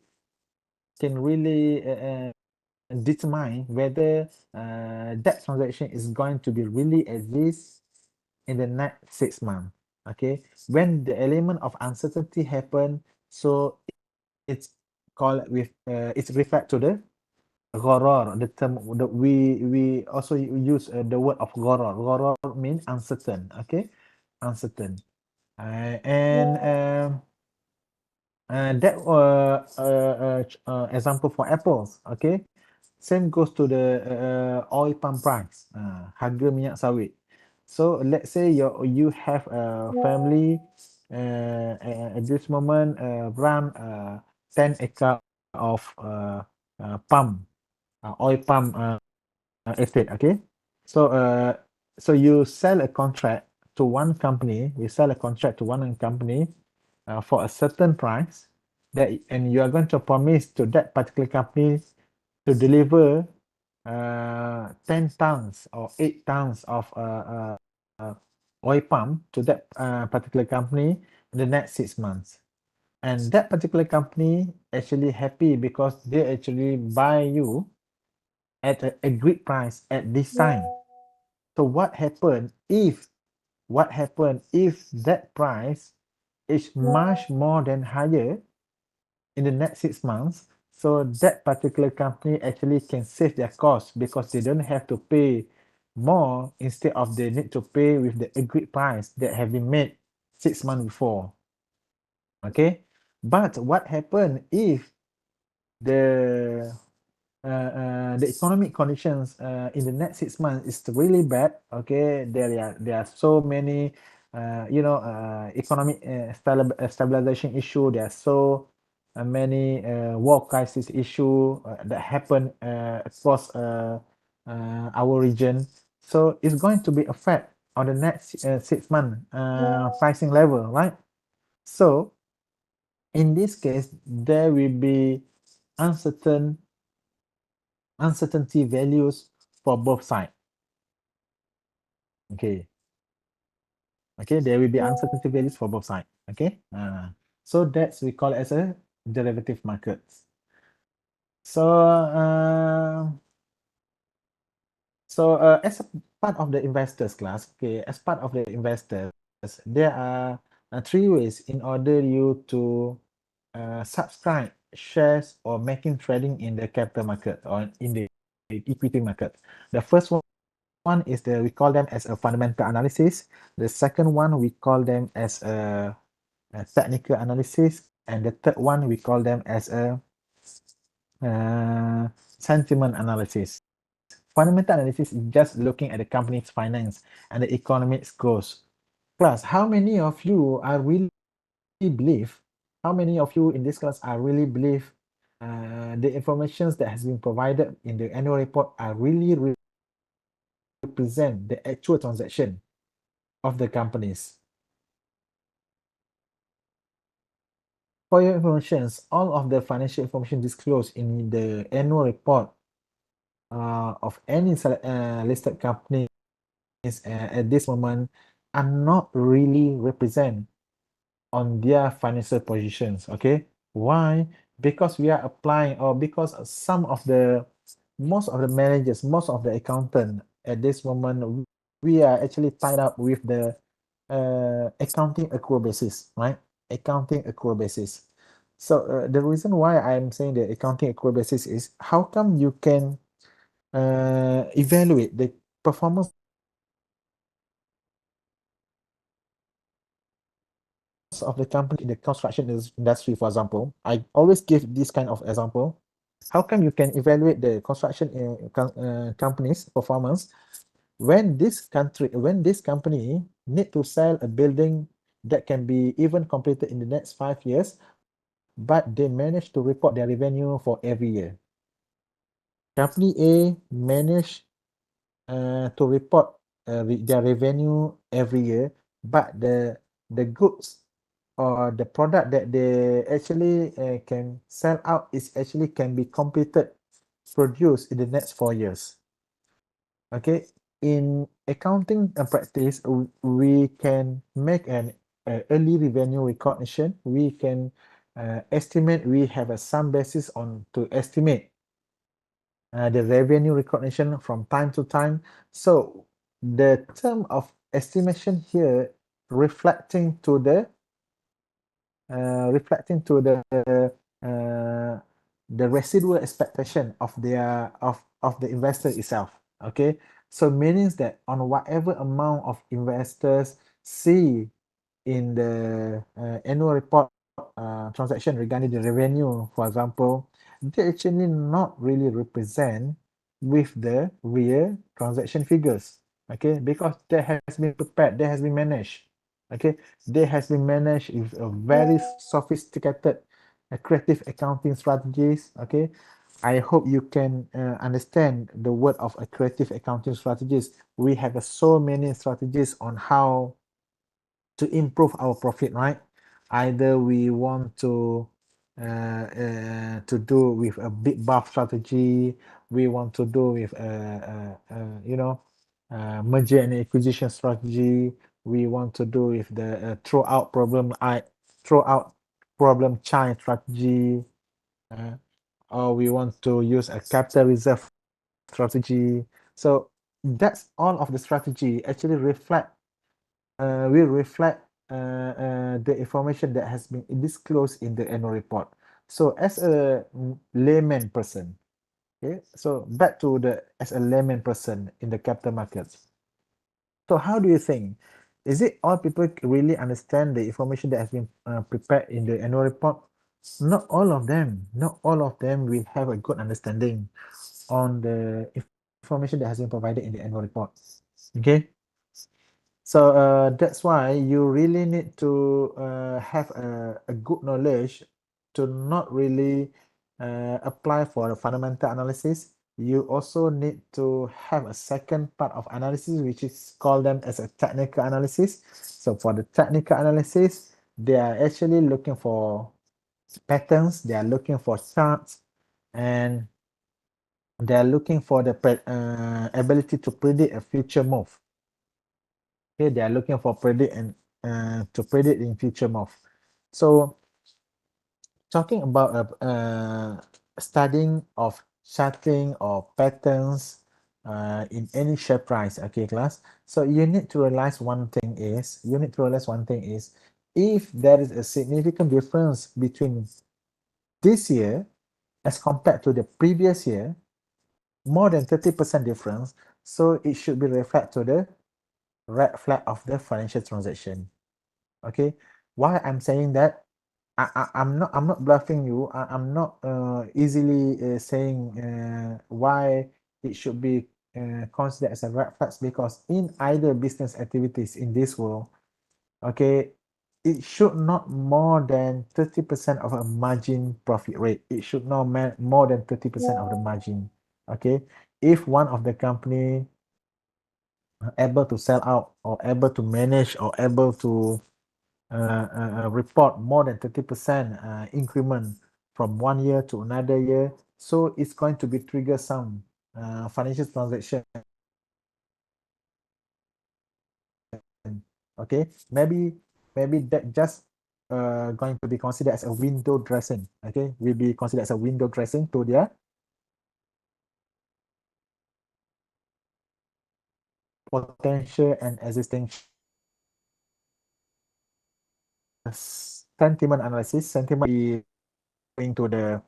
determine whether that transaction is going to be really exist in the next 6 months. Okay, when the element of uncertainty happen, so it's called with it's referred to the gharar. The term that we also use the word of gharar. Gharar means uncertain. Okay, uncertain. And that example for apples. Okay, same goes to the oil palm price, harga minyak sawit. So let's say you have a family at this moment run 10 acre of palm, oil palm estate. Okay, so you sell a contract to one company. You sell a contract to one company for a certain price that, and you are going to promise to that particular company to deliver 10 tons or 8 tons of oil palm to that particular company in the next 6 months. And that particular company actually happy because they actually buy you at a agreed price at this time. So what happen if that price is much more than higher in the next 6 months? So that particular company actually can save their cost because they don't have to pay more, instead of they need to pay with the agreed price that have been made 6 months before. Okay, but what happen if the the economic conditions in the next 6 months is really bad? Okay, there are so many economic stabilization issue. There are so many war crisis issue that happen across our region. So it's going to be effect on the next 6 month pricing level, right? So in this case, there will be uncertain uncertainty values for both sides. Okay. Okay, there will be uncertainty values for both sides. Okay. So that's we call it as a derivative markets. So as a part of the investors class, okay, as part of the investors, there are three ways in order you to subscribe shares or making trading in the capital market or in the equity market. The first one is we call them as a fundamental analysis. The second one we call them as a technical analysis, and the third one we call them as a sentiment analysis. Fundamental analysis is just looking at the company's finance and the economic growth. Plus, how many of you are really believe, how many of you in this class are really believe the informations that has been provided in the annual report are really represent the actual transaction of the companies? For your information, all of the financial information disclosed in the annual report of any listed companies at this moment are not really represent on their financial positions. Okay, why? Because we are applying, or because most of the managers, most of the accountant at this moment, we are actually tied up with the accounting accrual basis, right? Accounting accrual basis. So the reason why I'm saying the accounting accrual basis is, how come you can evaluate the performance of the company in the construction industry, for example? I always give this kind of example. How come you can evaluate the construction company's performance when this company need to sell a building that can be even completed in the next 5 years, but they manage to report their revenue for every year? Company A managed to report their revenue every year, but the goods or the product that they actually can sell out is actually can be completed, produced in the next 4 years. Okay, in accounting practice, we can make an early revenue recognition. We can estimate. We have some basis on to estimate the revenue recognition from time to time. So the term of estimation here reflecting to the residual expectation of the investor itself. Okay, so means that on whatever amount of investors see in the annual report transaction regarding the revenue, for example, they actually not really represent with the real transaction figures. Okay, because that has been prepared, that has been managed. Okay, they has been managed with a very sophisticated creative accounting strategies. Okay, I hope you can understand the word of a creative accounting strategies. We have so many strategies on how to improve our profit, right? Either we want to do with a big buff strategy, we want to do with merger and acquisition strategy, we want to do with the throw out problem child strategy, or we want to use a capital reserve strategy. So that's all of the strategy actually will reflect the information that has been disclosed in the annual report. So as a layman person, okay, so back to as a layman person in the capital markets. So how do you think? Is it all people really understand the information that has been prepared in the annual report? Not all of them. Not all of them will have a good understanding on the information that has been provided in the annual report. Okay. So that's why you really need to have a good knowledge to not really apply for a fundamental analysis. You also need to have a second part of analysis, which is called them as a technical analysis. So for the technical analysis, they are actually looking for patterns, they are looking for charts, and they are looking for the ability to predict a future move. Okay, they are looking for predict and to predict in future move. So talking about studying of charting or patterns in any share price, okay, class. So you need to realize one thing is, if there is a significant difference between this year as compared to the previous year, more than 30% difference, so it should be reflect to the red flag of the financial transaction. Okay, why I'm saying that, I'm not bluffing you. I'm not easily saying why it should be considered as a red flags because in either business activities in this world, okay, it should not more than 30% of a margin profit rate. It should not more than 30% of the margin. Okay, if one of the company able to sell out or able to manage or able to report more than 30% increment from 1 year to another year, so it's going to be trigger some financial transaction. Okay, maybe that just going to be considered as a window dressing. Okay, will be considered as a window dressing to their potential and existing sentiment analysis. Sentiment into the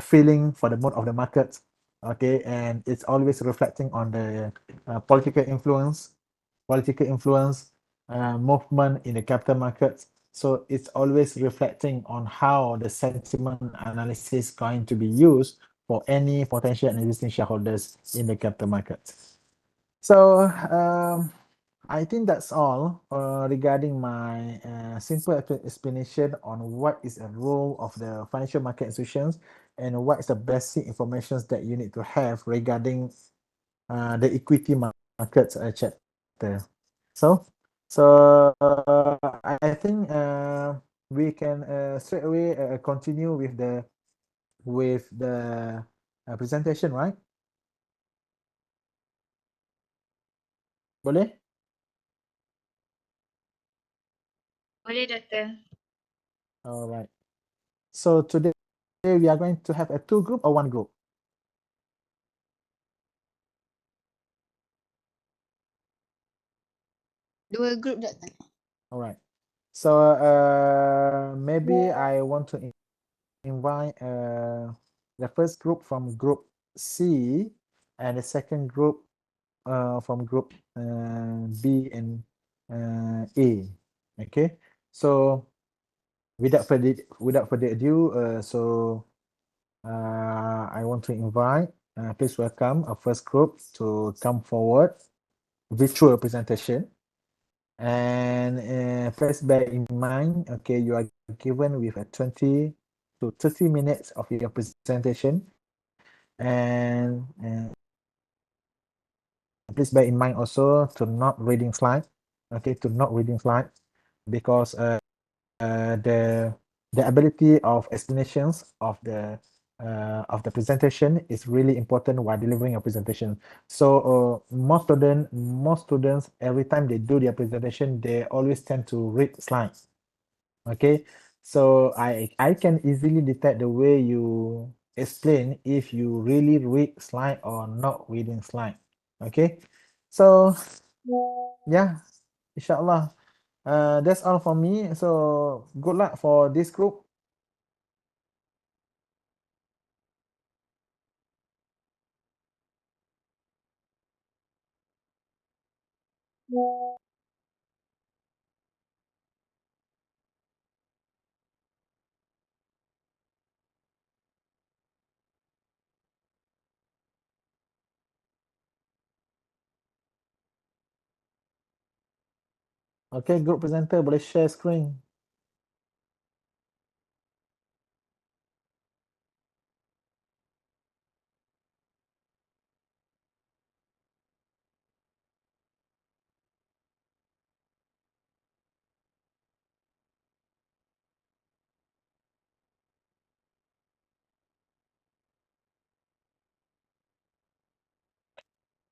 feeling for the mood of the market. Okay, and it's always reflecting on the political influence, movement in the capital markets. So it's always reflecting on how the sentiment analysis is going to be used for any potential and existing shareholders in the capital markets. So I think that's all regarding my simple explanation on what is a role of the financial market institutions and what is the basic information that you need to have regarding the equity markets chapter. So, I think we can straight away continue with the presentation, right? Boleh? Boleh, Doktor. All right. So today we are going to have a two group or one group? Dua grup, Doktor. All right. So maybe I want to invite the first group from group C and the second group from group B and A. Okay. So without further ado, I want to invite, please welcome our first group to come forward, virtual presentation. And please bear in mind, okay, you are given with a 20 to 30 minutes of your presentation. And please bear in mind also to not reading slide, okay, to not reading slide, because the ability of explanations of the presentation is really important while delivering a presentation. So most students, every time they do their presentation, they always tend to read slides. Okay, so I can easily detect the way you explain if you really read slide or not reading slide. Okay, so yeah, inshallah. That's all for me. So good luck for this group. Okay, group presenter boleh share screen.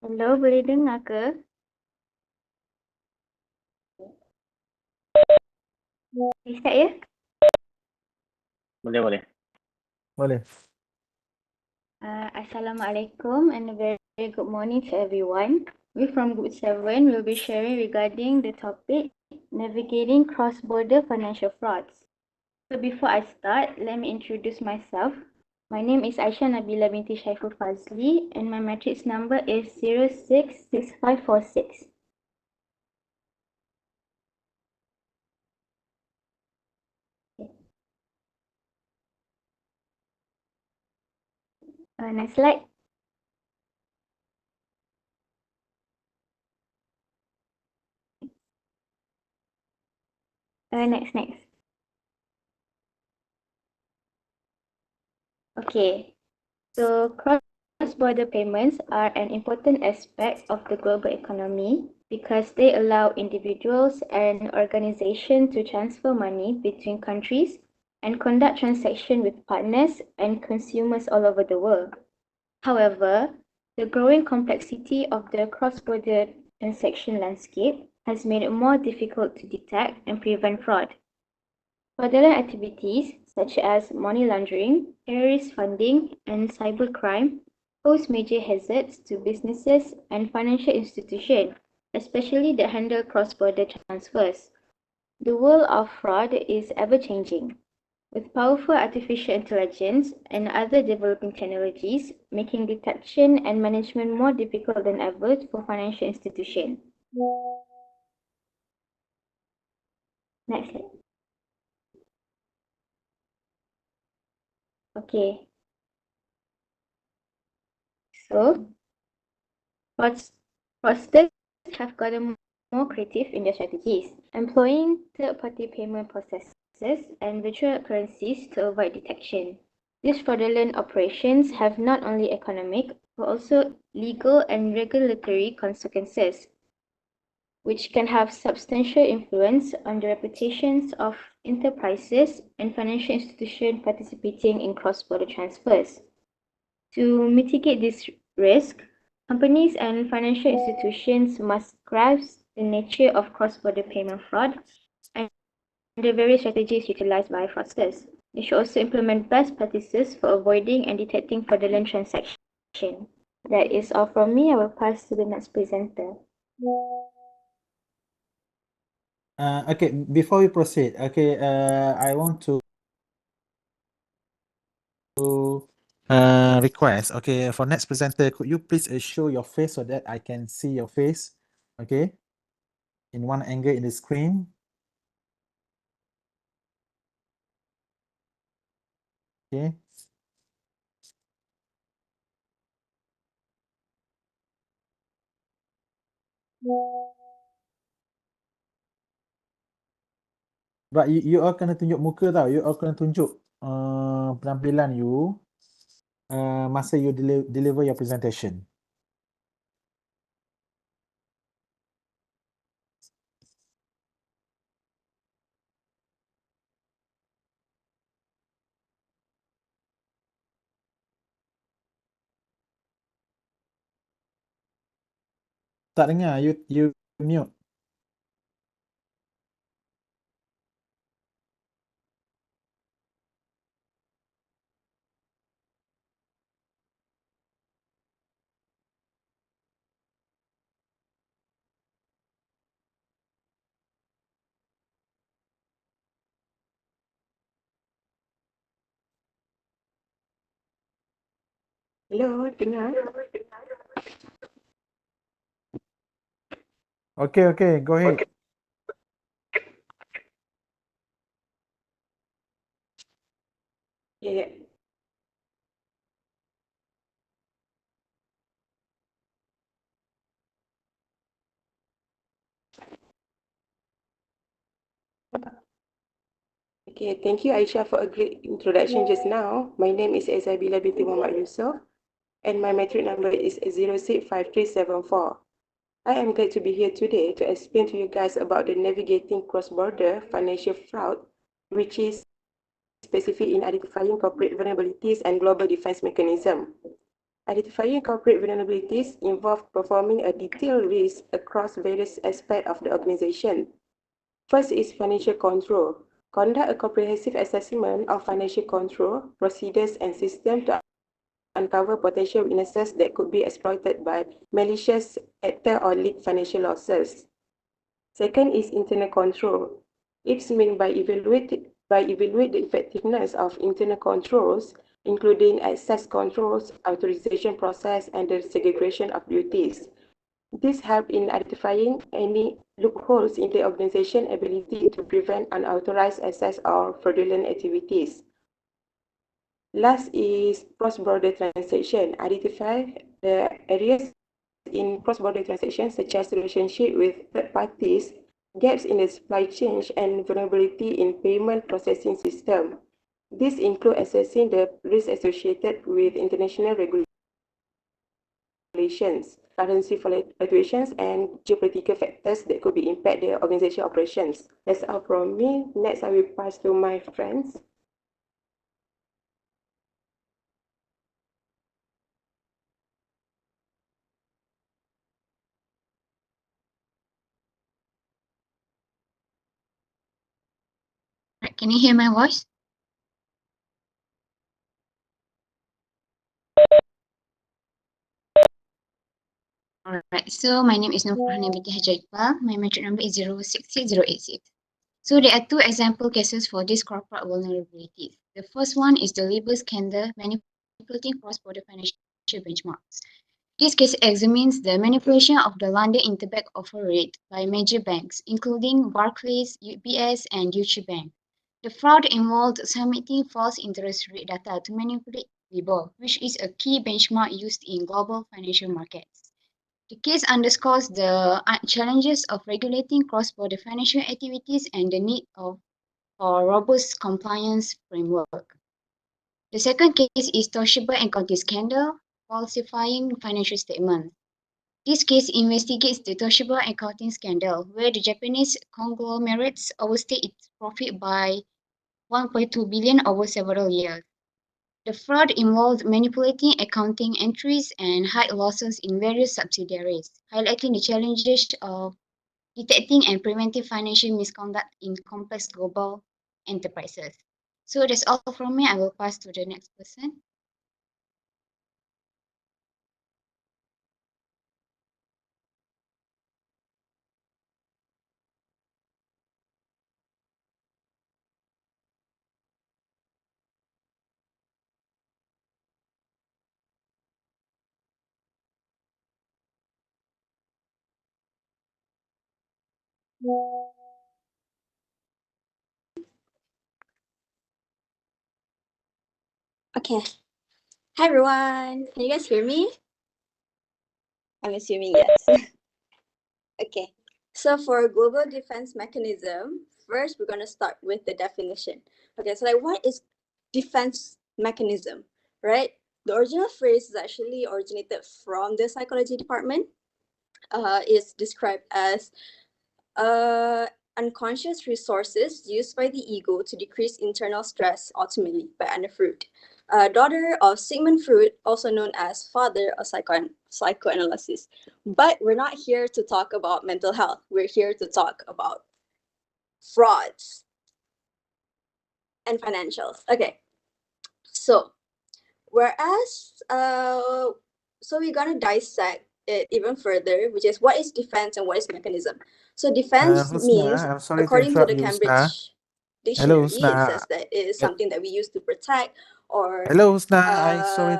Hello, boleh dengar ke? Bisa ya? Boleh, boleh. Boleh. Assalamualaikum and a very good morning to everyone. We from Group 7 will be sharing regarding the topic navigating cross-border financial frauds. So before I start, let me introduce myself. My name is Aisha Nabila binti Syaiful Fazli and my matrix number is 066546. Next slide. Next. Okay, so cross-border payments are an important aspect of the global economy because they allow individuals and organizations to transfer money between countries and conduct transactions with partners and consumers all over the world. However, the growing complexity of the cross-border transaction landscape has made it more difficult to detect and prevent fraud. Fraudulent activities such as money laundering, terrorist funding, and cybercrime pose major hazards to businesses and financial institutions, especially that handle cross-border transfers. The world of fraud is ever-changing, with powerful artificial intelligence and other developing technologies making detection and management more difficult than ever for financial institutions. Next slide. Okay, so fraudsters have gotten more creative in their strategies, employing third-party payment processors and virtual currencies to avoid detection. These fraudulent operations have not only economic but also legal and regulatory consequences, which can have substantial influence on the reputations of enterprises and financial institutions participating in cross-border transfers. To mitigate this risk, companies and financial institutions must grasp the nature of cross-border payment fraud and the various strategies utilized by fraudsters. They should also implement best practices for avoiding and detecting fraudulent transactions. That is all from me. I will pass to the next presenter. Okay, before we proceed, okay, I want to request, okay, for next presenter, could you please show your face so that I can see your face, okay, in one angle in the screen. Okay. But you all kena tunjuk muka tau. You all kena tunjuk penampilan you masa you deliver your presentation. Tak dengar, you mute. Hello, dengar? Okay, go ahead. Ya. Okay, thank you Aisyah for a great introduction just now. My name is Ezabila binti Muhammad Yusof and my metric number is 065374. I am glad to be here today to explain to you guys about the navigating cross-border financial fraud, which is specific in identifying corporate vulnerabilities and global defense mechanism. Identifying corporate vulnerabilities involve performing a detailed risk across various aspects of the organization. First is financial control. Conduct a comprehensive assessment of financial control, procedures and systems to uncover potential weaknesses that could be exploited by malicious actor or lead financial losses. Second is internal control. It's meant by evaluate the effectiveness of internal controls, including access controls, authorization process, and the segregation of duties. This helps in identifying any loopholes in the organization's ability to prevent unauthorized access or fraudulent activities. Last is cross-border transaction. Identify the areas in cross-border transactions such as relationship with third parties gaps in the supply chain, and vulnerability in payment processing system. These include assessing the risk associated with international regulations, currency fluctuations, and geopolitical factors that could be impact the organization operations. That's all from me. Next, I will pass to my friends. Right, can you hear my voice? Alright, so my name is Nurfurhana Binti Hajaipa. My matric number is 066086. So there are two example cases for these corporate vulnerabilities. The first one is the labor scandal manipulating cross-border financial benchmarks. This case examines the manipulation of the London interbank offer rate by major banks, including Barclays, UBS, and Deutsche Bank. The fraud involved submitting false interest rate data to manipulate LIBOR, which is a key benchmark used in global financial markets. The case underscores the challenges of regulating cross-border financial activities and the need for a robust compliance framework. The second case is Toshiba and Conti scandal, falsifying financial statements. This case investigates the Toshiba accounting scandal, where the Japanese conglomerates overstayed its profit by 1.2 billion over several years. The fraud involved manipulating accounting entries and hide losses in various subsidiaries, highlighting the challenges of detecting and preventing financial misconduct in complex global enterprises. So that's all from me. I will pass to the next person. Okay. Hi everyone. Can you guys hear me? I'm assuming yes. Okay. So for global defense mechanism, first we're gonna start with the definition. Okay, so like what is defense mechanism, right? The original phrase is actually originated from the psychology department. It's described as unconscious resources used by the ego to decrease internal stress, ultimately by Anna Freud. Daughter of Sigmund Freud, also known as father of psychoanalysis. But we're not here to talk about mental health. We're here to talk about frauds and financials. Okay, so whereas, so we're gonna dissect it even further, which is what is defense and what is mechanism. So defense means, Husna, I'm sorry to according to interrupt the you, Husna. Cambridge Hello, dictionary, it Husna. says that it is Eh, something that we use to protect or Hello, Husna. I sorry.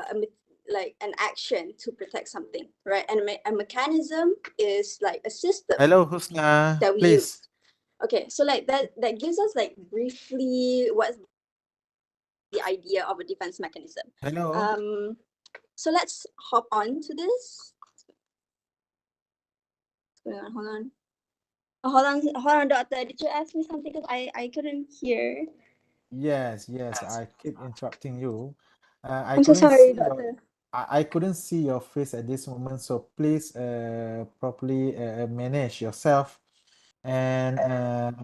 like an action to protect something, right? And a mechanism is like a system Hello, Husna. that we Please. use. Okay, so like that gives us like briefly what's the idea of a defense mechanism. Hello. So let's hop on to this. What's going on? Hold on. Oh, hold on, doctor. Did you ask me something? Because I couldn't hear. Yes, I keep interrupting you. I I'm so couldn't sorry, see your doctor. I couldn't see your face at this moment, so please properly manage yourself and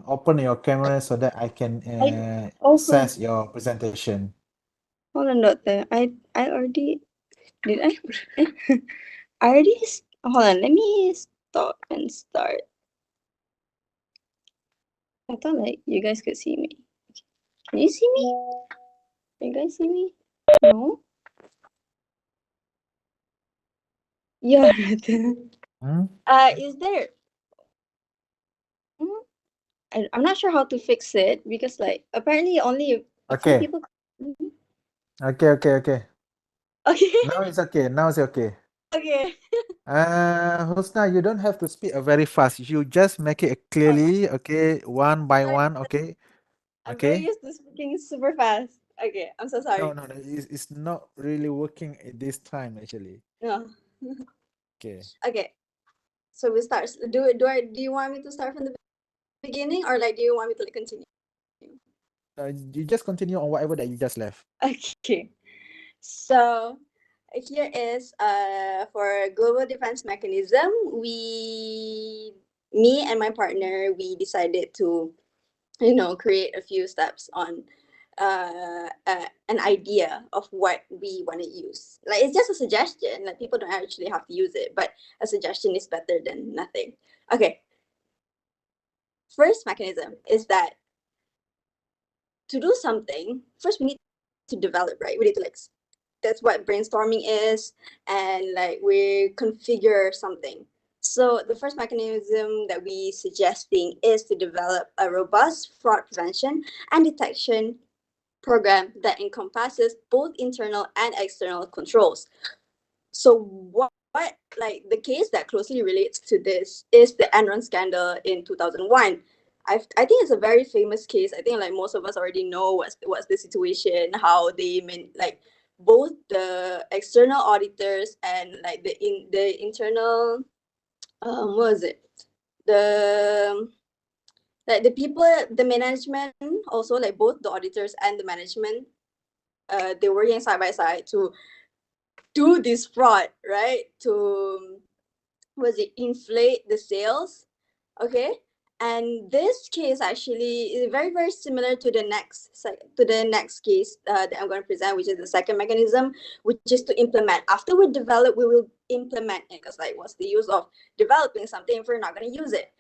open your camera so that I can I also assess your presentation. hold on, doctor. I already did I. I already. Hold on. Let me stop and start. I thought like you guys could see me. Can you see me? Can you guys see me? No. Yeah. Hmm? Is there? Hmm? I'm not sure how to fix it because like apparently only a few Okay, people. Mhm. okay. Okay. Now it's okay. Now it's okay. Okay. Husna, you don't have to speak very fast. You just make it clearly, okay, one by Sorry, one, okay? I'm very Okay? used to speaking super fast. Okay, I'm so sorry. No, it's not really working at this time actually. No. Okay. Okay. So we start. Do you want me to start from the beginning, or like do you want me to like continue? You just continue on whatever that you just left. Okay. So here is for global defense mechanism, me and my partner, we decided to, create a few steps on an idea of what we want to use. Like it's just a suggestion. Like people don't actually have to use it, but a suggestion is better than nothing. Okay. First mechanism is that to do something, first we need to develop, right? We need to like that's what brainstorming is, and like we configure something. So the first mechanism that we suggesting is to develop a robust fraud prevention and detection program that encompasses both internal and external controls. So what like the case that closely relates to this is the Enron scandal in 2001. I think it's a very famous case. I think like most of us already know what's the situation, how they like both the external auditors and like the internal what was it? The like the people, the management, also like both the auditors and the management, they were working side by side to do this fraud, right? To was it inflate the sales, okay? And this case actually is very very similar to the next case that I'm going to present, which is the second mechanism, which is to implement. After we develop, we will implement it, because like what's the use of developing something if we're not going to use it?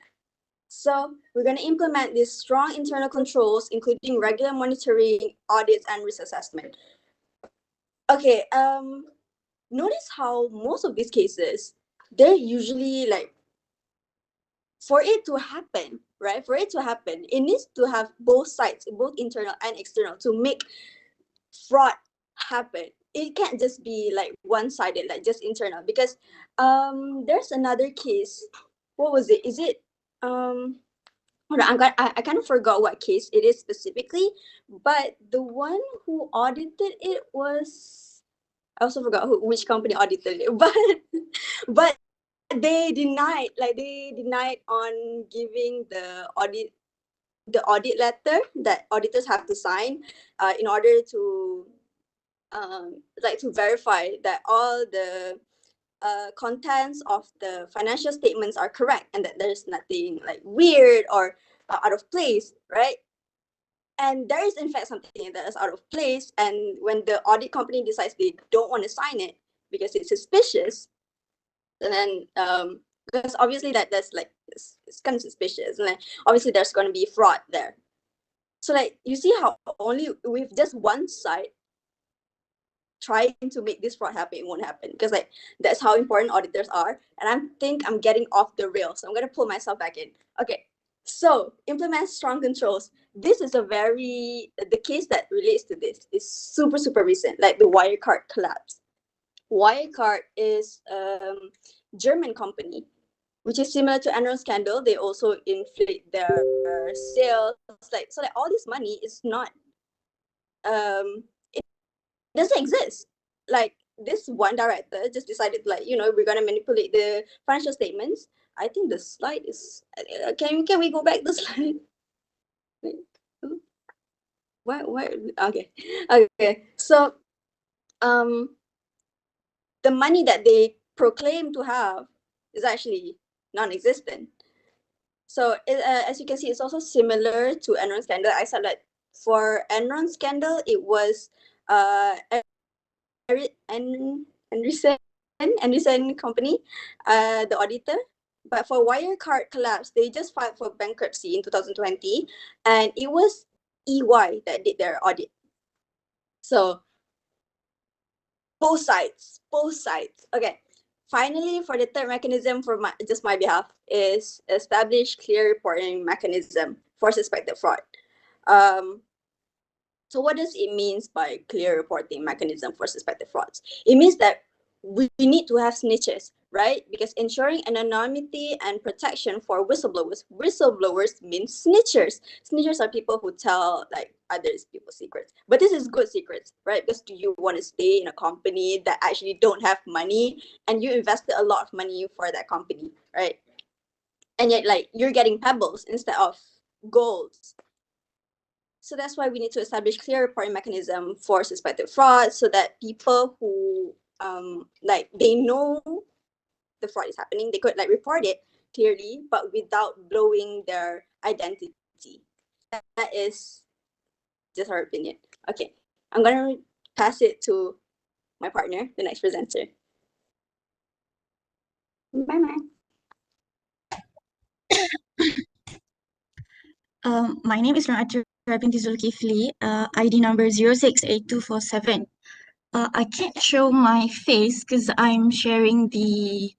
So we're going to implement these strong internal controls, including regular monitoring, audits, and risk assessment. Okay, notice how most of these cases, they're usually like, for it to happen, right? For it to happen, it needs to have both sides, both internal and external, to make fraud happen. It can't just be like one-sided, like just internal. Because there's another case. What was it? Is it hold on, I kind of forgot what case it is specifically, but the one who audited it was, I also forgot which company audited it, but they denied on giving the audit letter that auditors have to sign in order to like to verify that all the contents of the financial statements are correct and that there's nothing like weird or out of place, right? And there is in fact something that is out of place, and when the audit company decides they don't want to sign it because it's suspicious, and then because obviously that's like it's kind of suspicious, and then obviously there's going to be fraud there. So like you see how only with just one side trying to make this fraud happen, it won't happen, because like that's how important auditors are. And I think I'm getting off the rails, so I'm going to pull myself back in. Okay, so implement strong controls. This is the case that relates to this is super super recent, like the Wirecard collapse. Wirecard is German company, which is similar to Enron scandal. They also inflate their sales, like so. Like all this money is not, it doesn't exist. Like this one director just decided, like we're gonna manipulate the financial statements. I think the slide is. Can we go back the slide? What? Okay, okay. So, the money that they proclaim to have is actually non-existent. So as you can see, it's also similar to Enron scandal. I said that for Enron scandal, it was Anderson company, the auditor. But for Wirecard collapse, they just filed for bankruptcy in 2020, and it was EY that did their audit. So both sides. Okay. Finally, for the third mechanism, for my behalf, is establish clear reporting mechanism for suspected fraud. So what does it mean by clear reporting mechanism for suspected frauds? It means that we need to have snitches, right? Because ensuring anonymity and protection for whistleblowers. Whistleblowers means snitchers. Snitchers are people who tell like others people's secrets. But this is good secrets, right? Because do you want to stay in a company that actually don't have money and you invested a lot of money for that company, right? And yet like you're getting pebbles instead of goals. So that's why we need to establish clear reporting mechanism for suspected fraud so that people who like they know the fraud is happening, they could like report it clearly, but without blowing their identity. That is just our opinion. Okay, I'm gonna pass it to my partner, the next presenter. Bye bye. My name is Ra'atu binti Zulkifli, ID number 068247. I can't show my face because I'm sharing the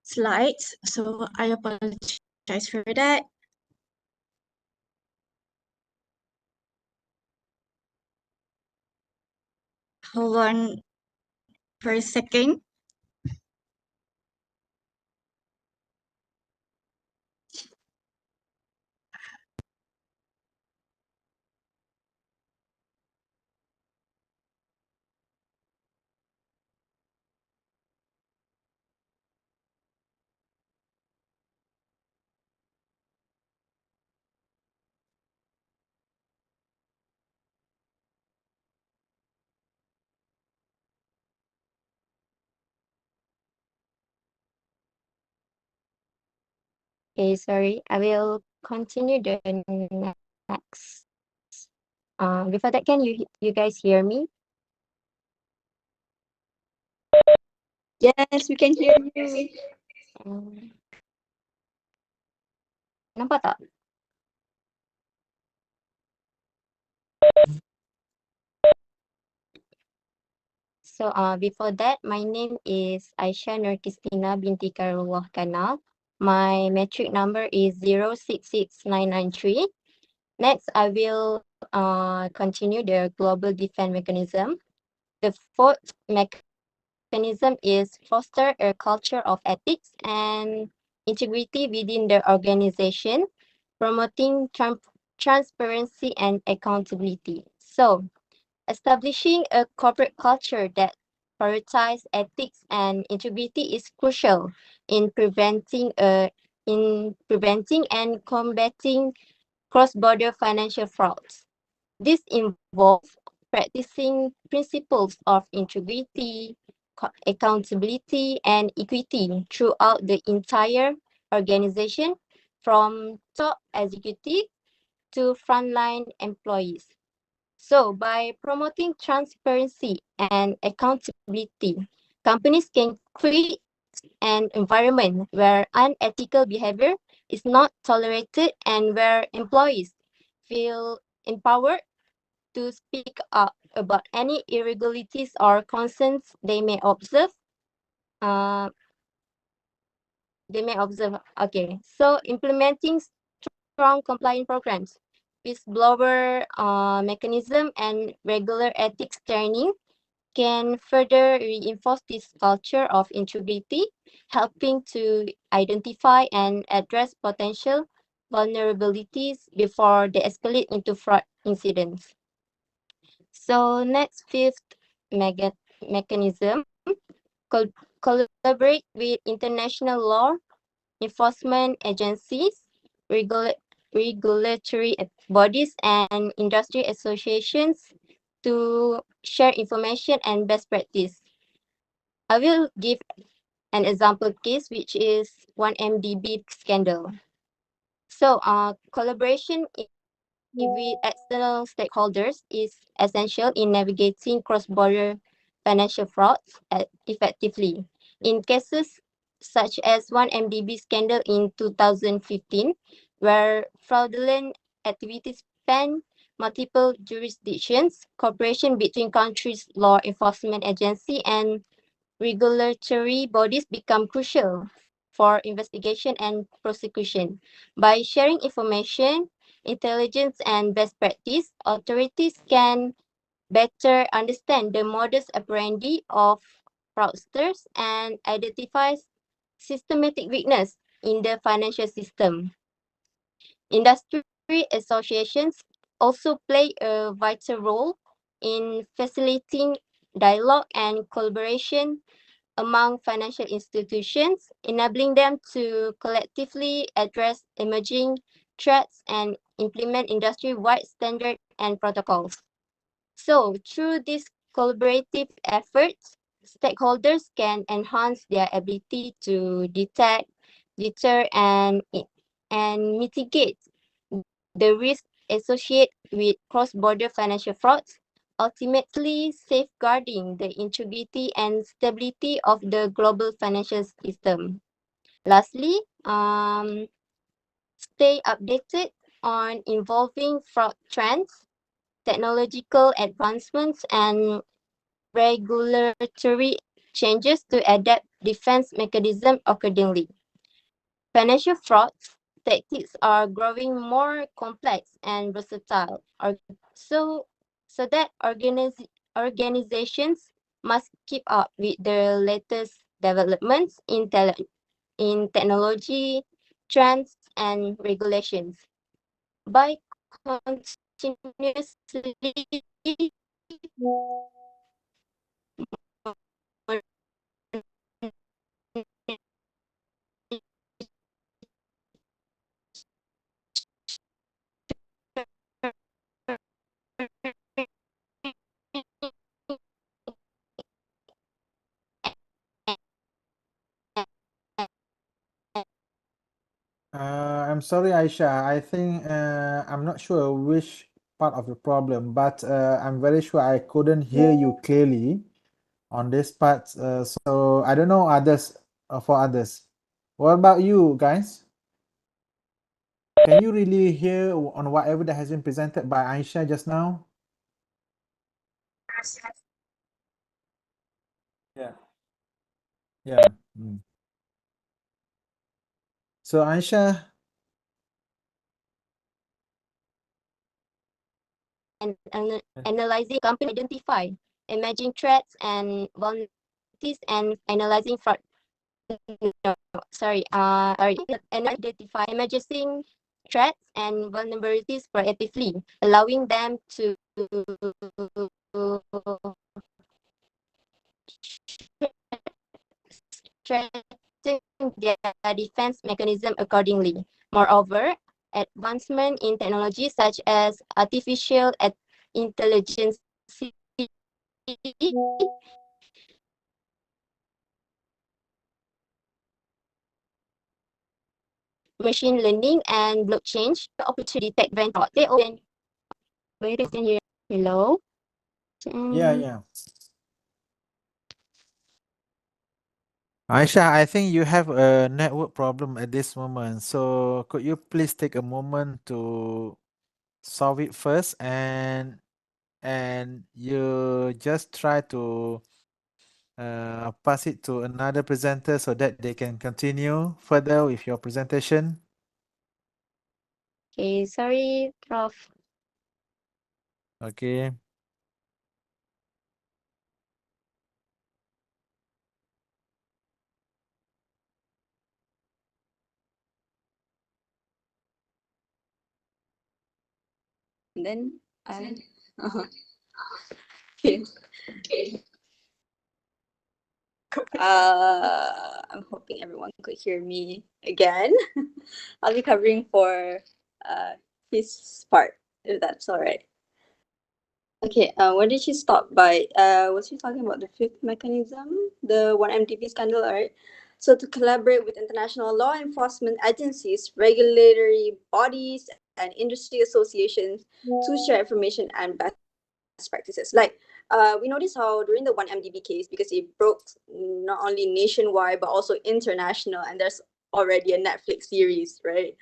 slides, so I apologize for that. Hold on for a second. Okay, sorry. I will continue the next. Before that, can you guys hear me? Yes, we can hear you. Um, Nampak tak? So, before that, my name is Aisyah Nur Kristina binti Karullah Kanal. My metric number is 066993. Next, I will continue the global defense mechanism. The fourth mechanism is foster a culture of ethics and integrity within the organization, promoting transparency and accountability. So, establishing a corporate culture that prioritizes ethics and integrity is crucial in preventing and combating cross-border financial frauds. This involves practicing principles of integrity, accountability, and equity throughout the entire organization, from top executive to frontline employees. So, by promoting transparency and accountability, companies can create an environment where unethical behavior is not tolerated and where employees feel empowered to speak up about any irregularities or concerns they may observe. Uh, Okay, so implementing strong compliance programs, whistleblower mechanism, and regular ethics training can further reinforce this culture of integrity, helping to identify and address potential vulnerabilities before they escalate into fraud incidents. So next, fifth mechanism, collaborate with international law enforcement agencies, regulatory bodies, and industry associations to share information and best practice. I will give an example case, which is 1MDB scandal. So, collaboration with external stakeholders is essential in navigating cross-border financial frauds effectively. In cases such as 1MDB scandal in 2015, where fraudulent activities span multiple jurisdictions, cooperation between countries' law enforcement agency and regulatory bodies become crucial for investigation and prosecution. By sharing information, intelligence, and best practice, authorities can better understand the modus operandi of fraudsters and identify systematic weakness in the financial system. Industry associations also play a vital role in facilitating dialogue and collaboration among financial institutions, enabling them to collectively address emerging threats, and implement industry-wide standards and protocols. So, through these collaborative efforts, stakeholders can enhance their ability to detect, deter, and mitigate the risk associated with cross-border financial frauds, ultimately safeguarding the integrity and stability of the global financial system. Lastly, stay updated on evolving fraud trends, technological advancements, and regulatory changes to adapt defense mechanism accordingly. Financial fraud tactics are growing more complex and versatile, so that organizations must keep up with the latest developments in technology, trends, and regulations. By continuously I'm sorry, Aisha. I think I'm not sure which part of the problem, but I'm very sure I couldn't hear you clearly on this part. So I don't know others for others. What about you guys? Can you really hear on whatever that has been presented by Aisha just now? Yeah. Yeah. Mm. So Aisha, and analyzing company identify emerging threats and vulnerabilities and analyzing fraud. No, sorry, and identify emerging threats and vulnerabilities proactively, allowing them to strengthen their defense mechanism accordingly. Moreover, advancement in technology such as artificial intelligence, machine learning, and blockchain the opportunity to detect brand fraud. They open. Wait a second here. Hello. yeah, yeah. Aisha, I think you have a network problem at this moment. So could you please take a moment to solve it first and you just try to pass it to another presenter so that they can continue further with your presentation. Okay, sorry, Prof. Okay. And then okay. I'm hoping everyone could hear me again. I'll be covering for his part, if that's all right. Okay, where did she stop by? Was she talking about the fifth mechanism, the 1MDB scandal, right? So to collaborate with international law enforcement agencies, regulatory bodies, and industry associations to share information and best practices. Like, we noticed how during the 1MDB case, because it broke not only nationwide but also international, and there's already a Netflix series, right?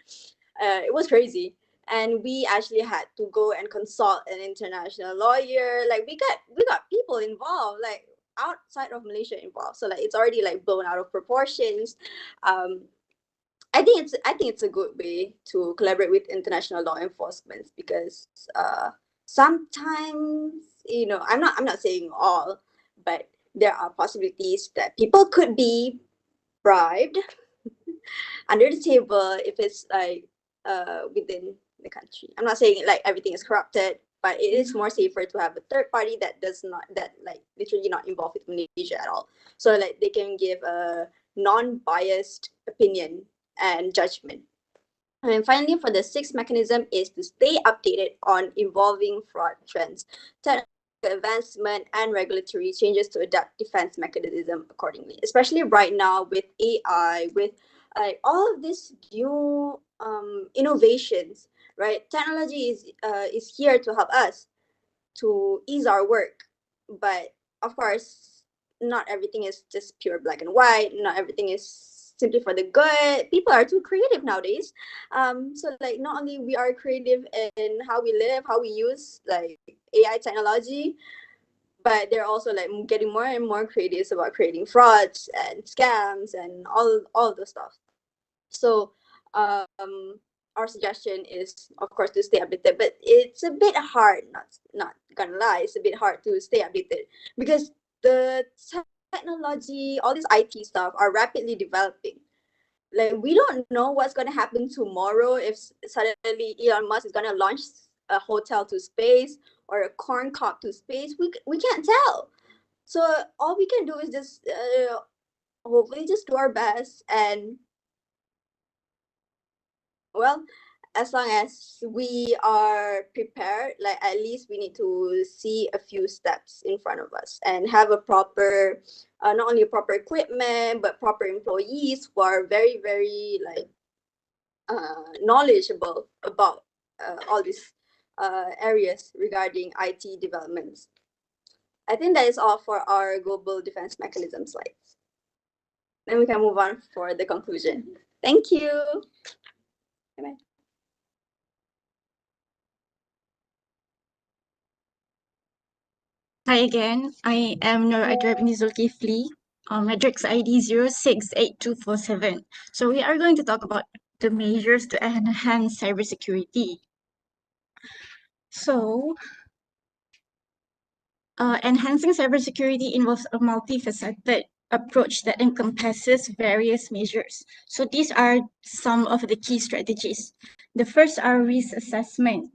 It was crazy, and we actually had to go and consult an international lawyer. Like, we got people involved, like outside of Malaysia involved. So like it's already like blown out of proportions. Um, I think it's a good way to collaborate with international law enforcement because sometimes I'm not saying all, but there are possibilities that people could be bribed under the table if it's like within the country. I'm not saying like everything is corrupted, but it is more safer to have a third party that like literally not involved with Malaysia at all. So like they can give a non-biased opinion and judgment. And finally, for the sixth mechanism is to stay updated on evolving fraud trends, technical advancement, and regulatory changes to adapt defense mechanism accordingly. Especially right now with AI, with all of these new innovations, right? Technology is here to help us to ease our work, but of course, not everything is just pure black and white. Not everything is simply for the good. People are too creative nowadays. So like not only we are creative in how we live, how we use like AI technology, but they're also like getting more and more creative about creating frauds and scams and all of the stuff. So our suggestion is of course to stay updated, but it's a bit hard, not gonna lie, it's a bit hard to stay updated because the technology, all these IT stuff are rapidly developing. Like we don't know what's gonna happen tomorrow if suddenly Elon Musk is gonna launch a hotel to space or a corn cob to space. We can't tell. So all we can do is just hopefully just do our best, and well, as long as we are prepared, like at least we need to see a few steps in front of us and have a proper, not only proper equipment, but proper employees who are very, very like knowledgeable about all these areas regarding IT developments. I think that is all for our global defense mechanism slides. Then we can move on for the conclusion. Thank you. Bye-bye. Hi again, I am Nur Adra binti Zulkifli, matrix ID 068247. So we are going to talk about the measures to enhance cybersecurity. So enhancing cybersecurity involves a multifaceted approach that encompasses various measures. So these are some of the key strategies. The first are risk assessment.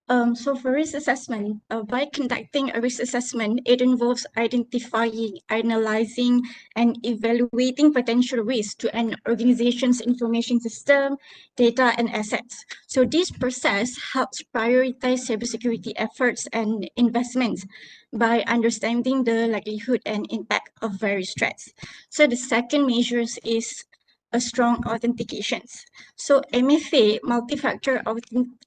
So for risk assessment, by conducting a risk assessment, it involves identifying, analyzing, and evaluating potential risks to an organization's information system, data, and assets. So this process helps prioritize cybersecurity efforts and investments by understanding the likelihood and impact of various threats. So the second measure is a strong authentications. So MFA, multi-factor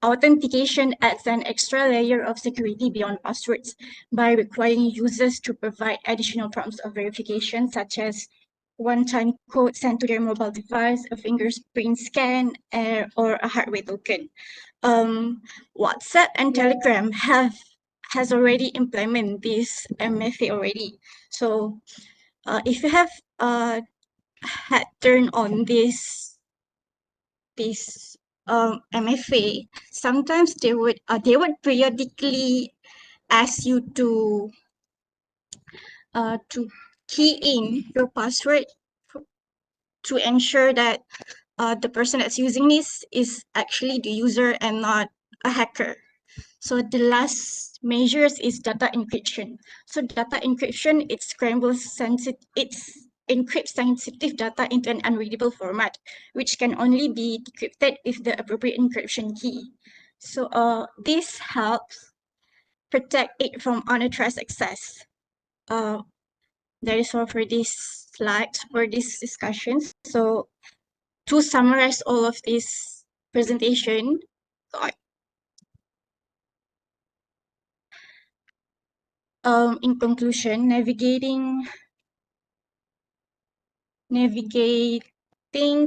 authentication, adds an extra layer of security beyond passwords by requiring users to provide additional forms of verification, such as one-time code sent to their mobile device, a fingerprint scan, or a hardware token. WhatsApp and Telegram has already implemented this MFA already. So if you have had turned on this MFA, sometimes they would periodically ask you to key in your password to ensure that the person that's using this is actually the user and not a hacker. So the last measures is data encryption. So data encryption, it encrypts sensitive data into an unreadable format, which can only be decrypted with the appropriate encryption key. So this helps protect it from unauthorized access. That is all for this slide, for this discussion. So to summarize all of this presentation, in conclusion, navigating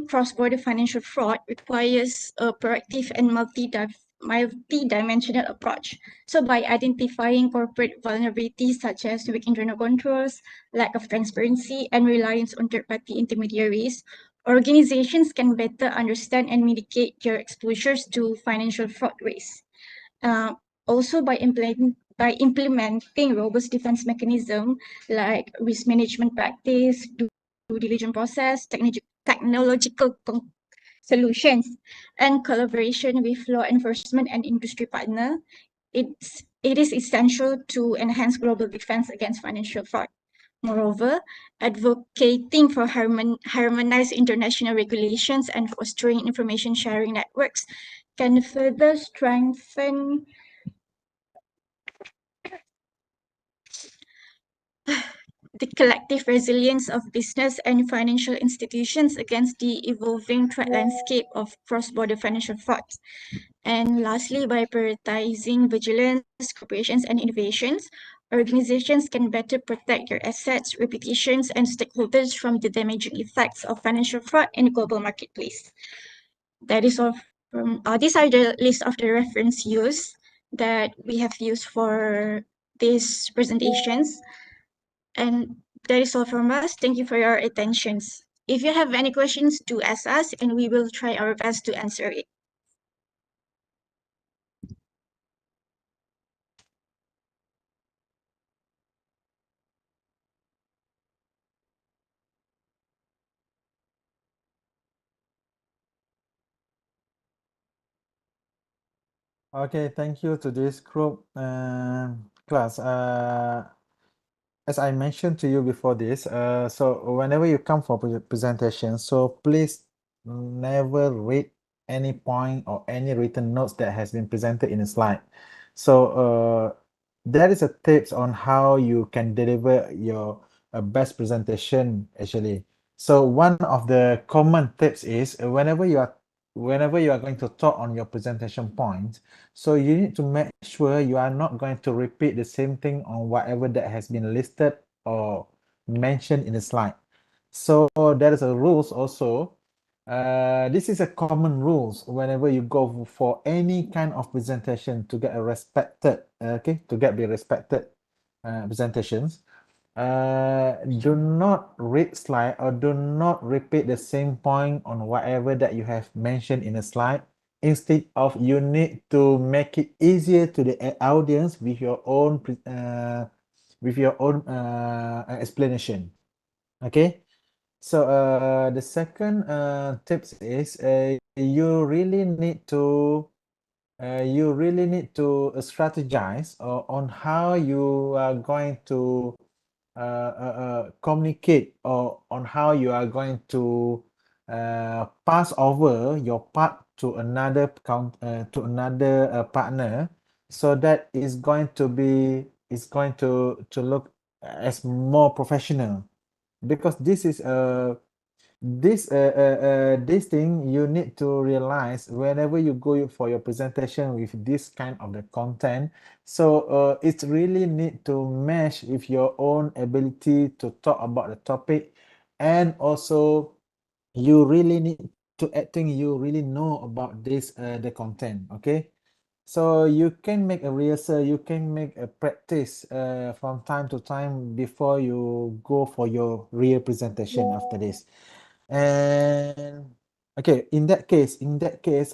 cross-border financial fraud requires a proactive and multi-dimensional approach. So by identifying corporate vulnerabilities such as weak internal controls, lack of transparency, and reliance on third-party intermediaries, organizations can better understand and mitigate their exposures to financial fraud risks. Also, by implementing robust defense mechanism like risk management practice, due diligence process, technological solutions, and collaboration with law enforcement and industry partner, it is essential to enhance global defense against financial fraud. Moreover, advocating for harmonized international regulations and fostering information sharing networks can further strengthen the collective resilience of business and financial institutions against the evolving threat landscape of cross-border financial frauds. And lastly, by prioritizing vigilance, cooperations, and innovations, organizations can better protect their assets, reputations, and stakeholders from the damaging effects of financial fraud in the global marketplace. That is all from, these are the list of the reference used that we have used for these presentations. And that is all from us. Thank you for your attentions. If you have any questions, do ask us and we will try our best to answer it. Okay, thank you to this group class. As I mentioned to you before this, so whenever you come for presentation, so please never read any point or any written notes that has been presented in a slide. So that is a tips on how you can deliver your best presentation actually. So one of the common tips is whenever you are going to talk on your presentation point, so you need to make sure you are not going to repeat the same thing on whatever that has been listed or mentioned in the slide. So there is a rules also. This is a common rules whenever you go for any kind of presentation to get a respected, to get the respected presentations. Do not read slide or do not repeat the same point on whatever that you have mentioned in a slide. Instead of you need to make it easier to the audience with your own explanation. Okay. So the second tips is you really need to strategize on how you are going to communicate or on how you are going to pass over your part to another partner, so that is going to be look as more professional, because this thing you need to realize whenever you go for your presentation with this kind of the content. So it really need to mesh with your own ability to talk about the topic, and also you really need to think you really know about this the content. Okay, so you can make a rehearsal, you can make a practice from time to time before you go for your real presentation after this. And okay, in that case,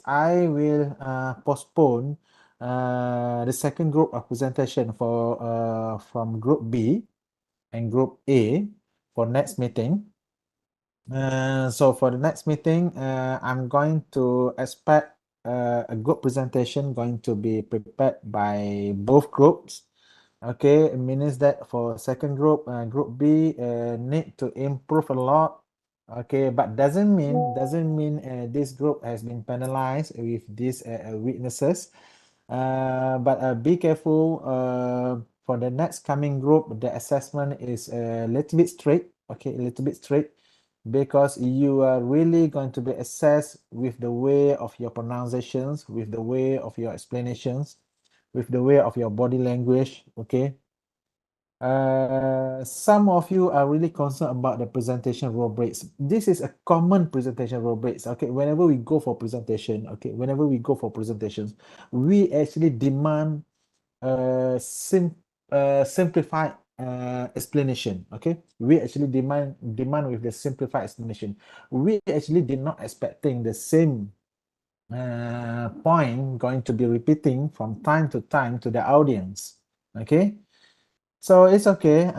I will postpone the second group of presentation for from group B and group A for next meeting. So for the next meeting, I'm going to expect a good presentation going to be prepared by both groups. Okay, it means that for second group, group B need to improve a lot. Okay, but doesn't mean this group has been penalized with these weaknesses. But be careful for the next coming group. The assessment is a little bit strict. Okay, a little bit strict, because you are really going to be assessed with the way of your pronunciations, with the way of your explanations, with the way of your body language. Okay. Some of you are really concerned about the presentation rubrics. This is a common presentation rubrics. Okay, whenever we go for presentation, whenever we go for presentations, we actually demand simplified explanation. Okay, we actually demand with the simplified explanation. We actually did not expecting the same point going to be repeating from time to time to the audience. Okay. So it's okay.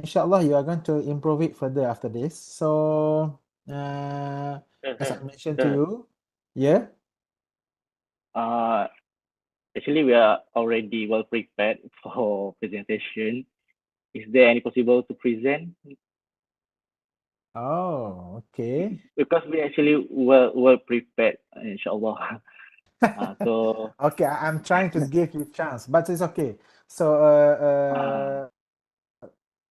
Inshallah, you are going to improve it further after this. So, as I mentioned to Sir, you, yeah. uh, actually, we are already well prepared for presentation. Is there any possible to present? Oh, okay. Because we actually well prepared, inshallah. So Okay, I'm trying to give you chance, but it's okay. So,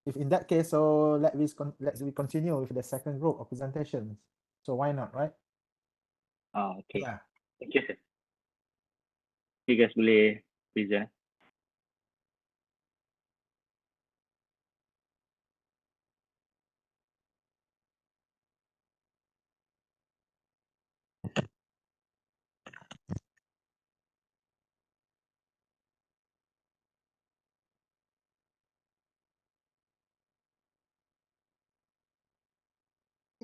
if in that case, so let's we continue with the second group of presentations. So why not, right? okay. Yeah. Thank you, sir. You guys boleh present.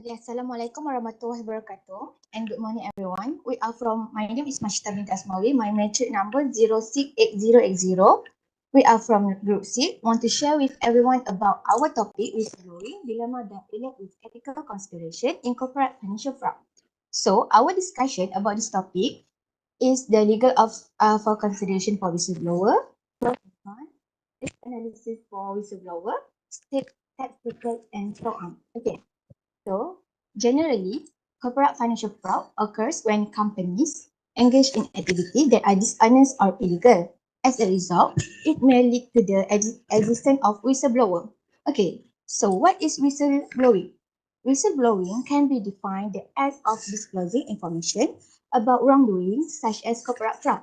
Okay, Assalamualaikum warahmatullahi wabarakatuh and good morning everyone. My name is Mashita bint Asmawi. My matric number 068080. We are from Group C. Want to share with everyone about our topic whistleblowing, dilemma that relate with ethical consideration in corporate financial fraud. So our discussion about this topic is the legal of for consideration for whistleblower, risk analysis for whistleblower, state tax protect and so on. Okay. So, generally, corporate financial fraud occurs when companies engage in activity that are dishonest or illegal. As a result, it may lead to the existence of whistleblower. Okay, so what is whistleblowing? Whistleblowing can be defined the act of disclosing information about wrongdoing such as corporate fraud.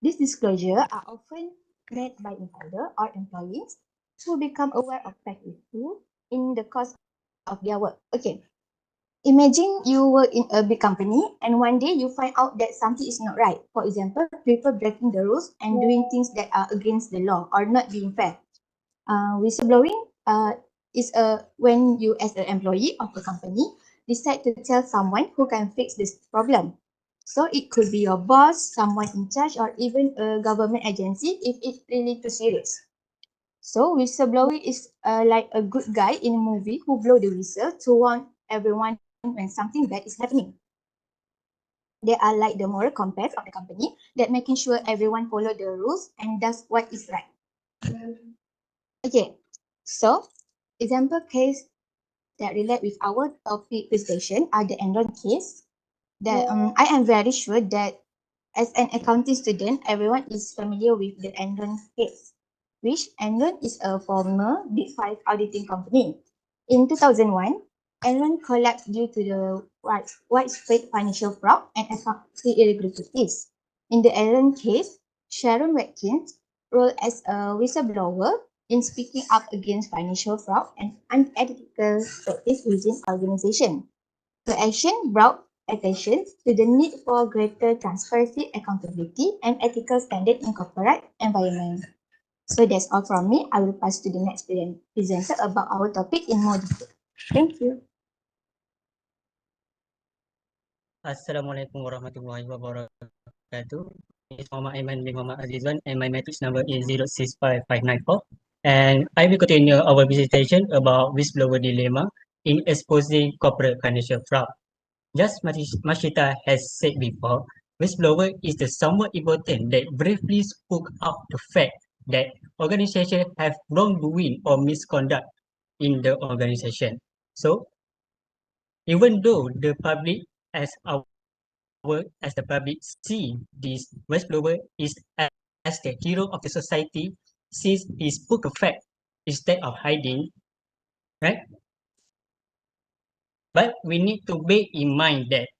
These disclosures are often made by insider or employees who become aware of practice in the course of their work. Okay, imagine you work in a big company and one day you find out that something is not right. For example, people breaking the rules and doing things that are against the law or not being fair. Whistleblowing is when you as an employee of a company decide to tell someone who can fix this problem. So it could be your boss, someone in charge, or even a government agency if it's really too serious. So whistleblowing is like a good guy in a movie who blow the whistle to warn everyone when something bad is happening. They are like the moral compass of the company that making sure everyone follow the rules and does what is right. Okay, so example case that relate with our topic presentation are the Enron case. That I am very sure that as an accounting student, everyone is familiar with the Enron case, which Enron is a former Big Five auditing company. In 2001, Enron collapsed due to the widespread financial fraud and accounting irregularities. In the Enron case, Sharon Watkins' role as a whistleblower in speaking up against financial fraud and unethical practice within organization. The action brought attention to the need for greater transparency, accountability, and ethical standard in corporate environment. So that's all from me. I will pass to the next presenter about our topic in more detail. Thank you. Assalamualaikum warahmatullahi wabarakatuh. It's Muhammad Aiman bin Muhammad Azizwan and my matrix number is 065594. And I will continue our presentation about whistleblower dilemma in exposing corporate financial fraud. Just Mashita has said before, whistleblower is the somewhat important that briefly spoke out the fact that organizations have wrongdoing or misconduct in the organization. So, even though the public as as the public see this whistleblower is as the hero of the society since he spoke a fact instead of hiding, right? But we need to bear in mind that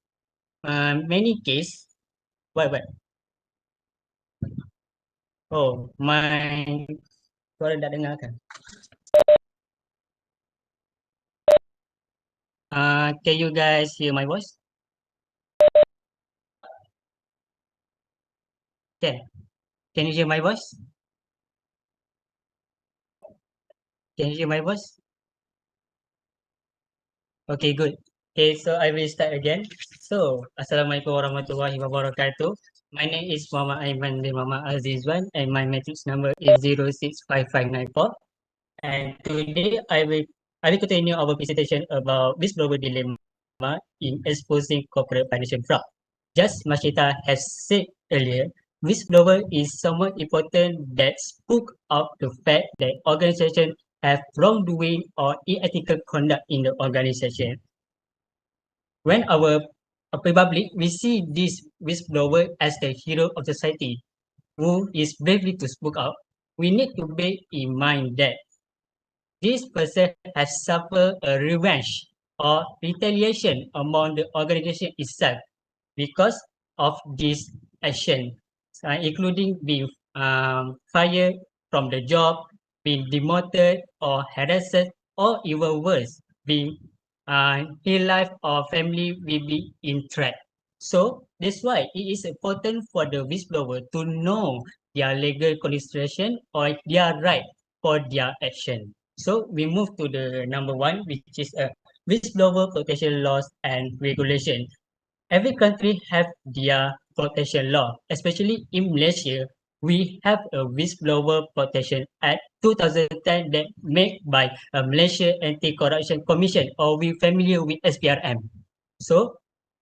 many case, what? Oh, my suara tak dengar kan? Can you guys hear my voice? Can you hear my voice? Can you hear my voice? Okay, good. Okay, so I will start again. So, Assalamualaikum warahmatullahi wabarakatuh. My name is Muhammad Aiman bin Muhammad Azizwan and my matrix number is 065594. And today I will continue our presentation about whistleblower dilemma in exposing corporate financial fraud. Just Mashita has said earlier, whistleblower is somewhat important that spoke out the fact that organization have wrongdoing or unethical conduct in the organization. When our public, we see this whistleblower as the hero of the society who is bravely to speak out. We need to bear in mind that this person has suffered a revenge or retaliation among the organization itself because of this action, including being fired from the job, being demoted or harassed, or even worse, being his life or family will be in threat. So that's why it is important for the whistleblower to know their legal consideration or their right for their action. So we move to the number one, which is a whistleblower protection laws and regulation. Every country have their protection law, especially in Malaysia. We have a whistleblower protection act 2010 that made by a Malaysia Anti-Corruption Commission, or we familiar with SPRM. So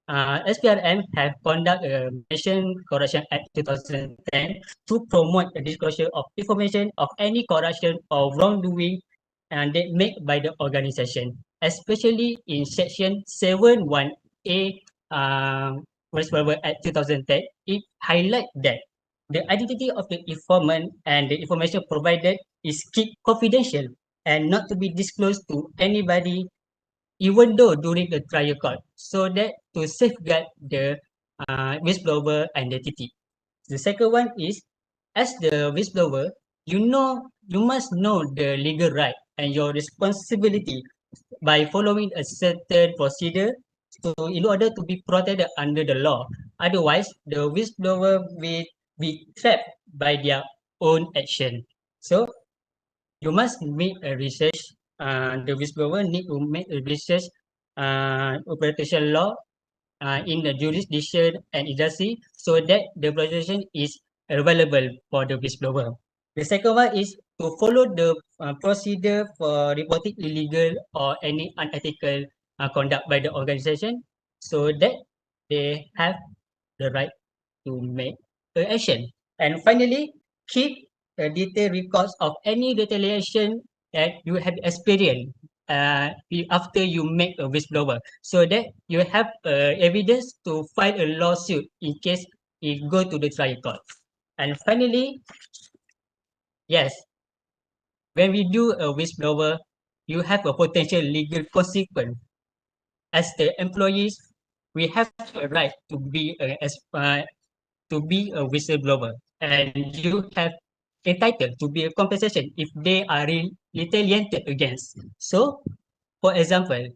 SPRM have conduct a Malaysian Corruption Act 2010 to promote the disclosure of information of any corruption or wrongdoing and that made by the organization, especially in section 71A Whistleblower Act 2010. It highlights that the identity of the informant and the information provided is kept confidential and not to be disclosed to anybody, even though during the trial court, so that to safeguard the whistleblower identity. The second one is, as the whistleblower, you must know the legal right and your responsibility by following a certain procedure in order to be protected under the law. Otherwise, the whistleblower will be trapped by their own action. So you must make a research. The whistleblower need to make a research protection law in the jurisdiction and agency so that the protection is available for the whistleblower. The second one is to follow the procedure for reporting illegal or any unethical conduct by the organization so that they have the right to make the action. And finally, keep detailed records of any retaliation that you have experienced after you make a whistleblower, so that you have evidence to file a lawsuit in case it go to the trial court. And finally, yes, when we do a whistleblower, you have a potential legal consequence. As the employees, we have a right to be a whistleblower, and you have entitled to be a compensation if they are retaliated against. So, for example,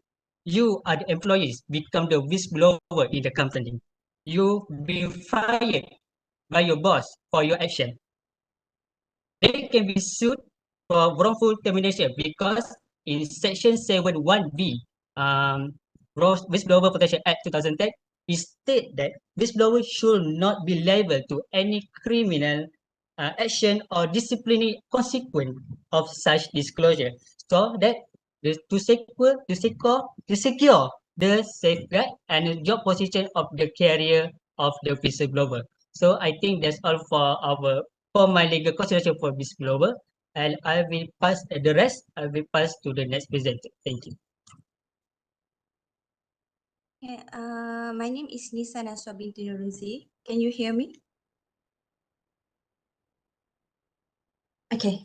you are the employees become the whistleblower in the company. You be fired by your boss for your action. They can be sued for wrongful termination because in Section 71B, Whistleblower Protection Act 2010, it states that whistleblower should not be liable to any criminal action or disciplinary consequence of such disclosure. So that to secure the safeguard and the job position of the career of the whistleblower. So I think that's all for my legal consideration for whistleblower, and I will pass the rest. I will pass to the next presenter. Thank you. Yeah, my name is Nisa Naswa binti Nurunzi. Can you hear me? Okay.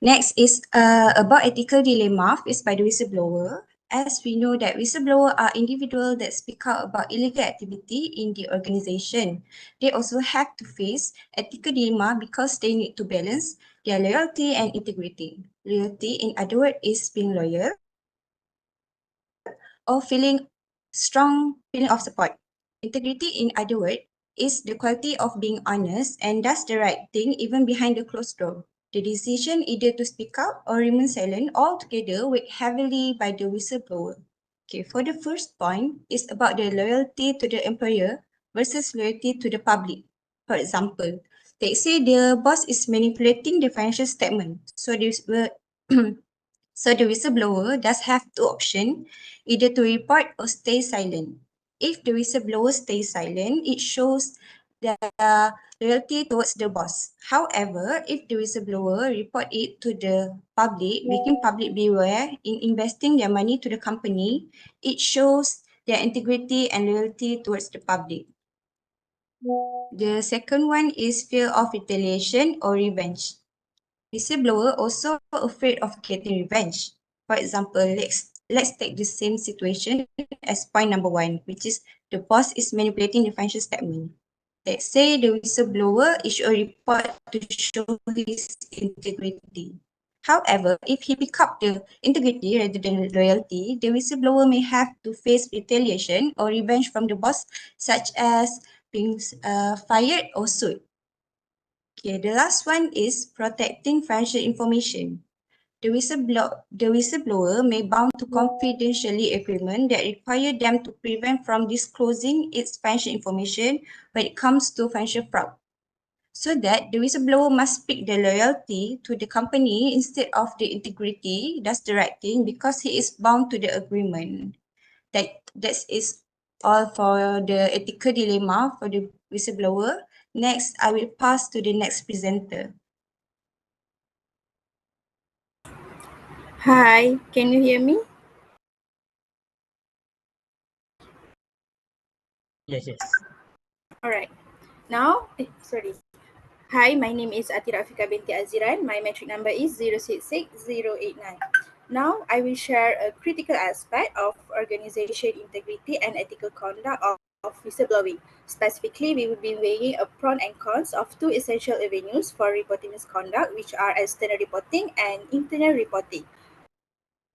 Next is about ethical dilemma faced by the whistleblower. As we know that whistleblowers are individuals that speak out about illegal activity in the organization. They also have to face ethical dilemma because they need to balance their loyalty and integrity. Loyalty, in other words, is being loyal or feeling strong feeling of support. Integrity, in other words, is the quality of being honest and does the right thing even behind the closed door. The decision either to speak out or remain silent altogether weighed heavily by the whistleblower. Okay, for the first point is about the loyalty to the employer versus loyalty to the public. For example, let's say the boss is manipulating the financial statement, so this will so the whistleblower does have two options, either to report or stay silent. If the whistleblower stays silent, it shows that loyalty towards the boss. However, if the whistleblower report it to the public, making public beware in investing their money to the company, it shows their integrity and loyalty towards the public. The second one is fear of retaliation or revenge. Whistleblower also afraid of getting revenge. For example, let's take the same situation as point number 1, which is the boss is manipulating the financial statement. Let's say the whistleblower issue a report to show his integrity. However, if he pick up the integrity rather than loyalty, the whistleblower may have to face retaliation or revenge from the boss, such as being fired or sued. Okay, the last one is protecting financial information. The whistleblower may bound to confidentiality agreement that require them to prevent from disclosing its financial information when it comes to financial fraud. So that the whistleblower must pick the loyalty to the company instead of the integrity, does the right thing because he is bound to the agreement. That is all for the ethical dilemma for the whistleblower. Next, I will pass to the next presenter. Hi, can you hear me? Yes, yes. Alright. Now, sorry. Hi, my name is Atira Afika binti Aziran. My metric number is 066089. Now, I will share a critical aspect of organization integrity and ethical conduct of whistleblowing. Specifically, we will be weighing a pros and cons of two essential avenues for reporting misconduct, which are external reporting and internal reporting.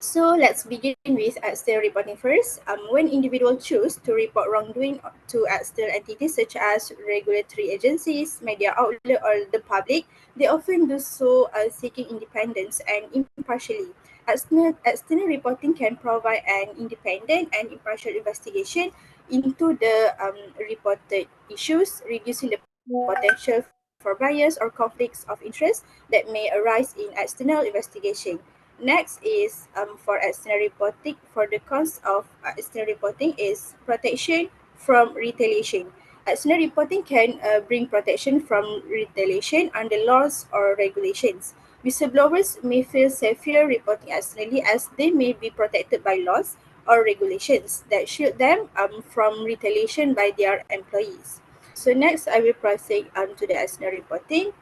So let's begin with external reporting first. When individuals choose to report wrongdoing to external entities such as regulatory agencies, media outlet, or the public, they often do so seeking independence and impartially. External reporting can provide an independent and impartial investigation into the reported issues, reducing the potential for bias or conflicts of interest that may arise in external investigation. Next is for external reporting. For the cons of external reporting is protection from retaliation. External reporting can bring protection from retaliation under laws or regulations. Whistleblowers may feel safer reporting externally as they may be protected by laws or regulations that shield them from retaliation by their employees. So next, I will proceed to the external reporting.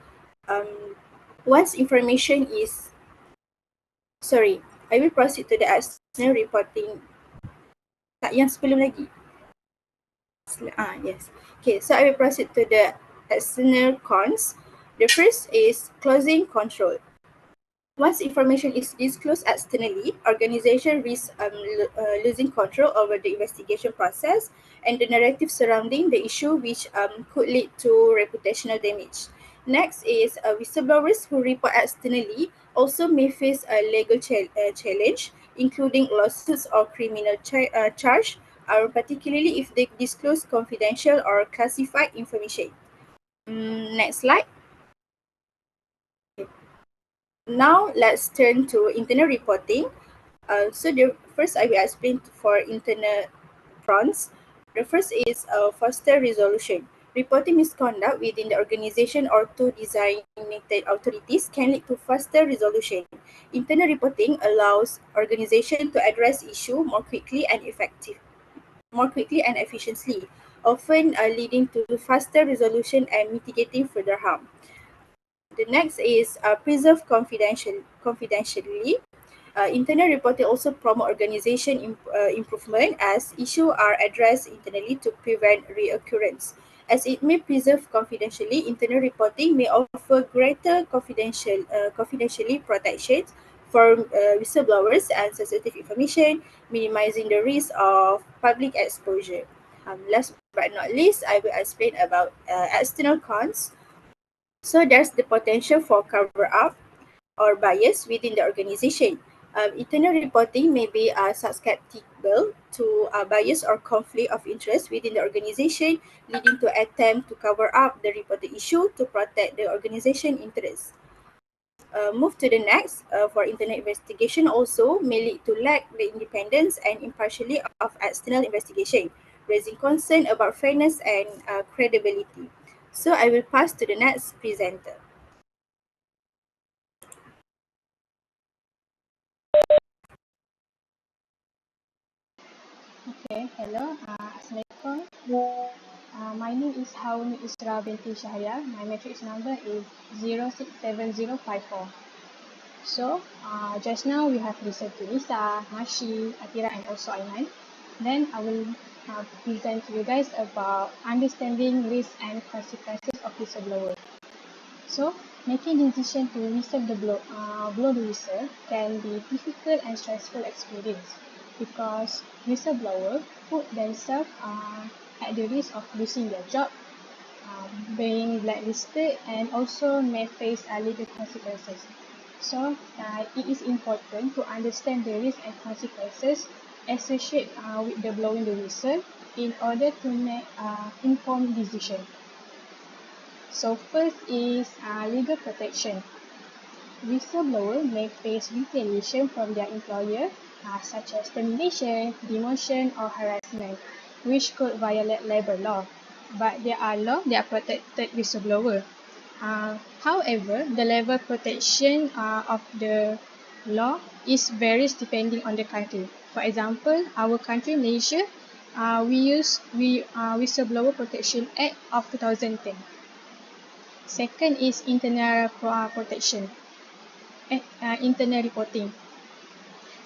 Um, once information is Sorry, I will proceed to the external reporting. Tak, yang sebelum lagi. Yes. Okay, so I will proceed to the external cons. The first is closing control. Once information is disclosed externally, organization risks losing control over the investigation process and the narrative surrounding the issue, which could lead to reputational damage. Next is whistleblowers who report externally also may face a legal challenge, including lawsuits or criminal charge, particularly if they disclose confidential or classified information. Next slide. Now let's turn to internal reporting. So the first I will explain for internal fronts. The first is foster resolution. Reporting misconduct within the organization or to designated authorities can lead to faster resolution. Internal reporting allows organization to address issue more quickly and efficiently, often leading to faster resolution and mitigating further harm. The next is preserve confidentially. Internal reporting also promote organization improvement as issues are addressed internally to prevent reoccurrence. As it may preserve confidentially, internal reporting may offer greater confidentially protections for whistleblowers and sensitive information, minimizing the risk of public exposure. Last but not least, I will explain about external cons. So there's the potential for cover-up or bias within the organization. Internal reporting may be susceptible to bias or conflict of interest within the organization, leading to attempt to cover up the reported issue to protect the organization interests. Move to the next. For internal investigation also may lead to lack the independence and impartiality of external investigation, raising concern about fairness and credibility. So I will pass to the next presenter. Okay, hello. Assalamualaikum. My name is Hauni Isra binti Shahya. My matrix number is 067054. So, just now we have listened to Lisa, Mashi, Atira, and also Aiman. Then I will present to you guys about understanding risks and consequences of whistleblower. So, making decision to blow the whistle can be difficult and stressful experience because whistleblower put themselves at the risk of losing their job, being blacklisted, and also may face legal consequences. So, it is important to understand the risks and consequences associated with the blowing the whistle in order to make informed decision. So first is legal protection. Whistleblower may face retaliation from their employer, such as termination, demotion, or harassment, which could violate labor law. But there are laws that protected whistleblower. However, the level of protection of the law is varies depending on the country. For example, our country, Malaysia, we use Whistleblower Protection Act of 2010. Second is internal protection. Internal reporting.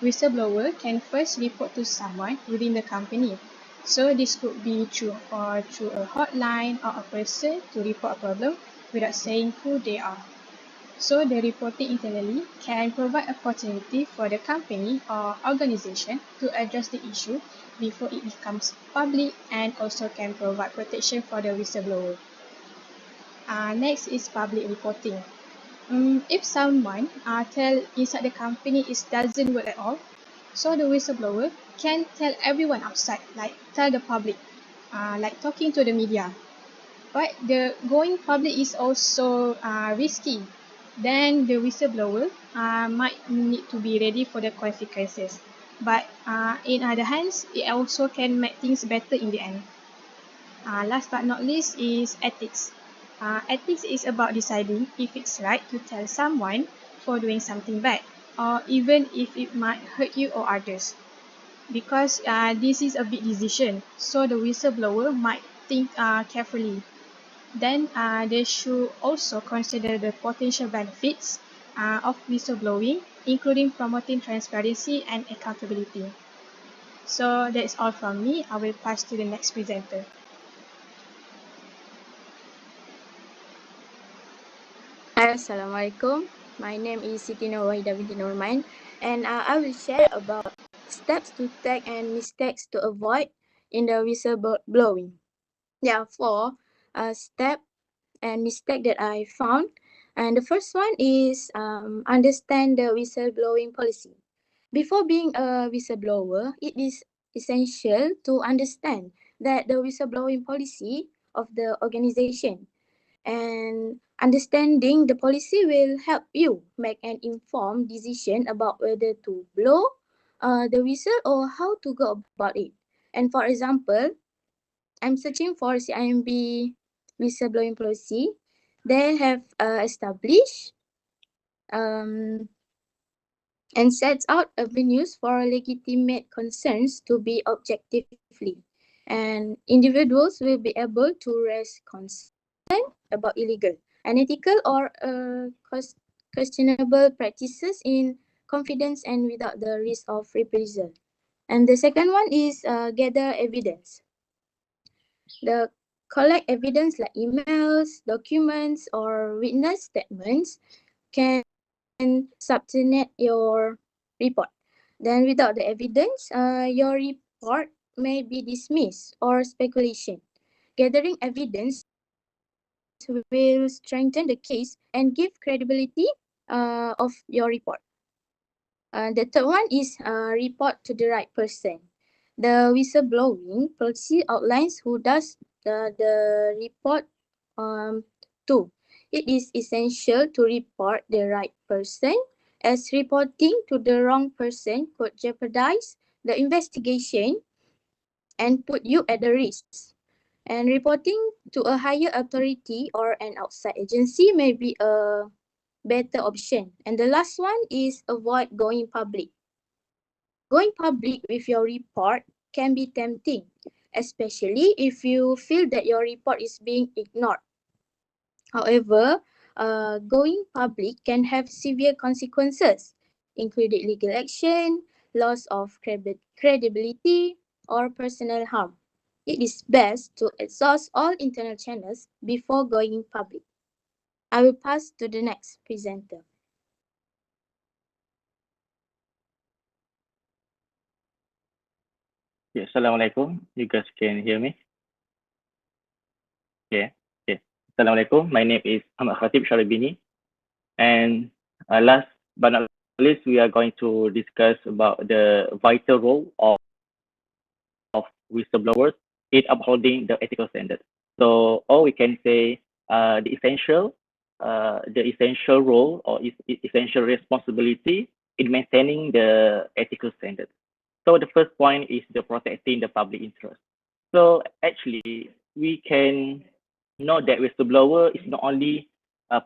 Whistleblower can first report to someone within the company. So this could be through a hotline or a person to report a problem without saying who they are. So the reporting internally can provide opportunity for the company or organization to address the issue before it becomes public and also can provide protection for the whistleblower. Next is public reporting. If someone tell inside the company it doesn't work at all, so the whistleblower can tell everyone outside, like tell the public, like talking to the media. But the going public is also risky. Then the whistleblower might need to be ready for the consequences. But in other hands, it also can make things better in the end. Last but not least is ethics. Ethics is about deciding if it's right to tell someone for doing something bad, or even if it might hurt you or others. Because this is a big decision, so the whistleblower might think carefully. Then they should also consider the potential benefits of whistleblowing, including promoting transparency and accountability. So that's all from me. I will pass to the next presenter. Assalamualaikum. My name is Siti Nurwahida binti Nurman, and I will share about steps to take and mistakes to avoid in the whistleblowing. There are four steps and mistake that I found, and the first one is understand the whistleblowing policy. Before being a whistleblower, it is essential to understand that the whistleblowing policy of the organization, and understanding the policy will help you make an informed decision about whether to blow the whistle or how to go about it. And for example, I'm searching for CIMB whistleblowing policy. They have established and sets out avenues for legitimate concerns to be objectively. And individuals will be able to raise concern about illegal, unethical, or questionable practices in confidence and without the risk of reprisal. And the second one is gather evidence. The collect evidence like emails, documents, or witness statements can substantiate your report. Then without the evidence, your report may be dismissed or speculation. Gathering evidence will strengthen the case and give credibility of your report. The third one is report to the right person. The whistleblowing policy outlines who does the report to. It is essential to report the right person, as reporting to the wrong person could jeopardize the investigation and put you at the risk. And reporting to a higher authority or an outside agency may be a better option. And the last one is avoid going public. Going public with your report can be tempting, especially if you feel that your report is being ignored. However, going public can have severe consequences, including legal action, loss of credibility, or personal harm. It is best to exhaust all internal channels before going public. I will pass to the next presenter. Yeah, Assalamualaikum. You guys can hear me? Yeah. Okay. Assalamualaikum. My name is Ahmad Khatib Sharibini. And last but not least, we are going to discuss about the vital role of whistleblowers in upholding the ethical standards. So, or we can say the essential role or essential responsibility in maintaining the ethical standards. So the first point is the protecting the public interest. So actually, we can know that whistleblower is not only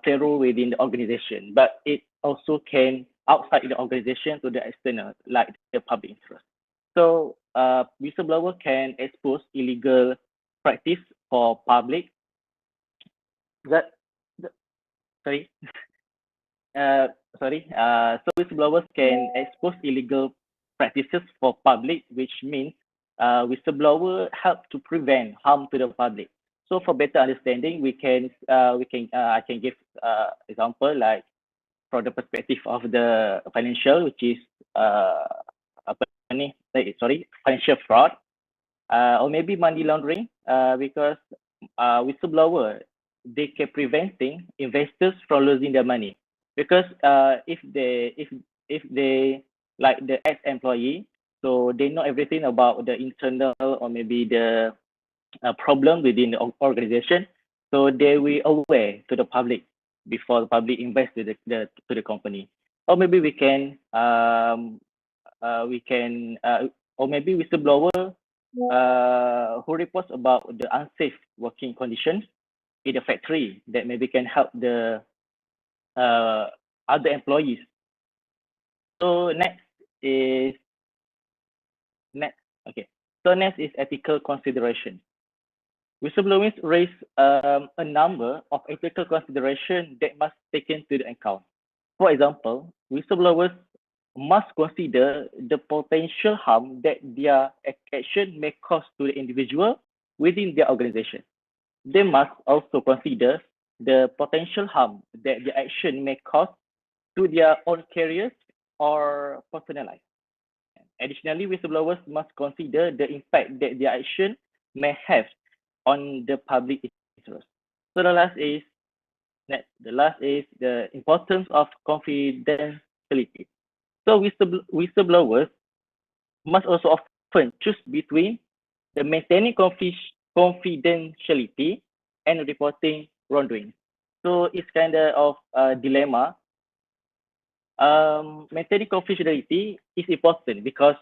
play a role within the organization, but it also can outside the organization to the external, like the public interest. So whistleblower can expose illegal practice for public. That, sorry. So whistleblowers can expose illegal practices for public, which means whistleblower help to prevent harm to the public. So for better understanding, I can give example like from the perspective of the financial, which is financial fraud, or maybe money laundering, because whistleblower they can preventing investors from losing their money, because if they like the ex-employee, so they know everything about the internal or maybe the problem within the organization, so they will aware to the public before the public invest to the company. Or maybe or maybe whistleblower who reports about the unsafe working conditions in the factory that maybe can help the other employees. So next is ethical consideration. Whistleblowers raise a number of ethical considerations that must be taken into account. For example, whistleblowers must consider the potential harm that their action may cause to the individual within their organization. They must also consider the potential harm that their action may cause to their own careers or personal life. Additionally, whistleblowers must consider the impact that their action may have on the public interest. So the last is the importance of confidentiality. So whistleblowers must also often choose between the maintaining confidentiality and reporting wrongdoing. So it's kind of a dilemma. Maintaining confidentiality is important because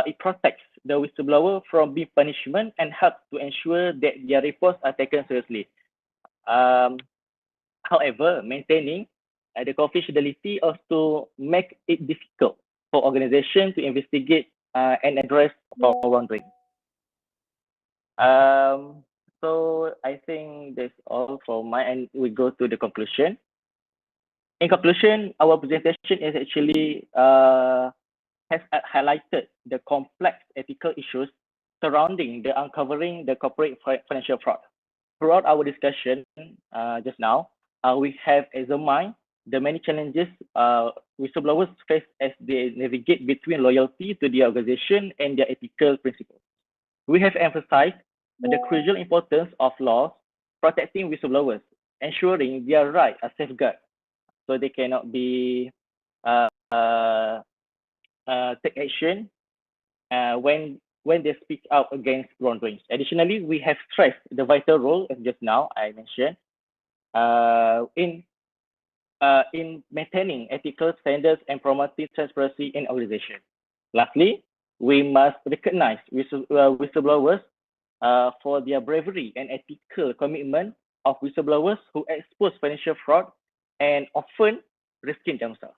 it protects the whistleblower from being punishment and helps to ensure that their reports are taken seriously. However, maintaining the confidentiality also make it difficult for organizations to investigate and address for wrongdoing. So I think that's all for my end. We go to the conclusion. In conclusion, our presentation is actually has highlighted the complex ethical issues surrounding the uncovering the corporate financial fraud. Throughout our discussion just now, we have examined the many challenges whistleblowers face as they navigate between loyalty to the organization and their ethical principles. We have emphasized the crucial importance of laws protecting whistleblowers, ensuring their rights are safeguarded so they cannot be take action when they speak out against wrongdoings. Additionally, we have stressed the vital role, as just now I mentioned, in maintaining ethical standards and promoting transparency in organization. Lastly, we must recognize whistleblowers for their bravery and ethical commitment of whistleblowers who expose financial fraud and often risking themselves.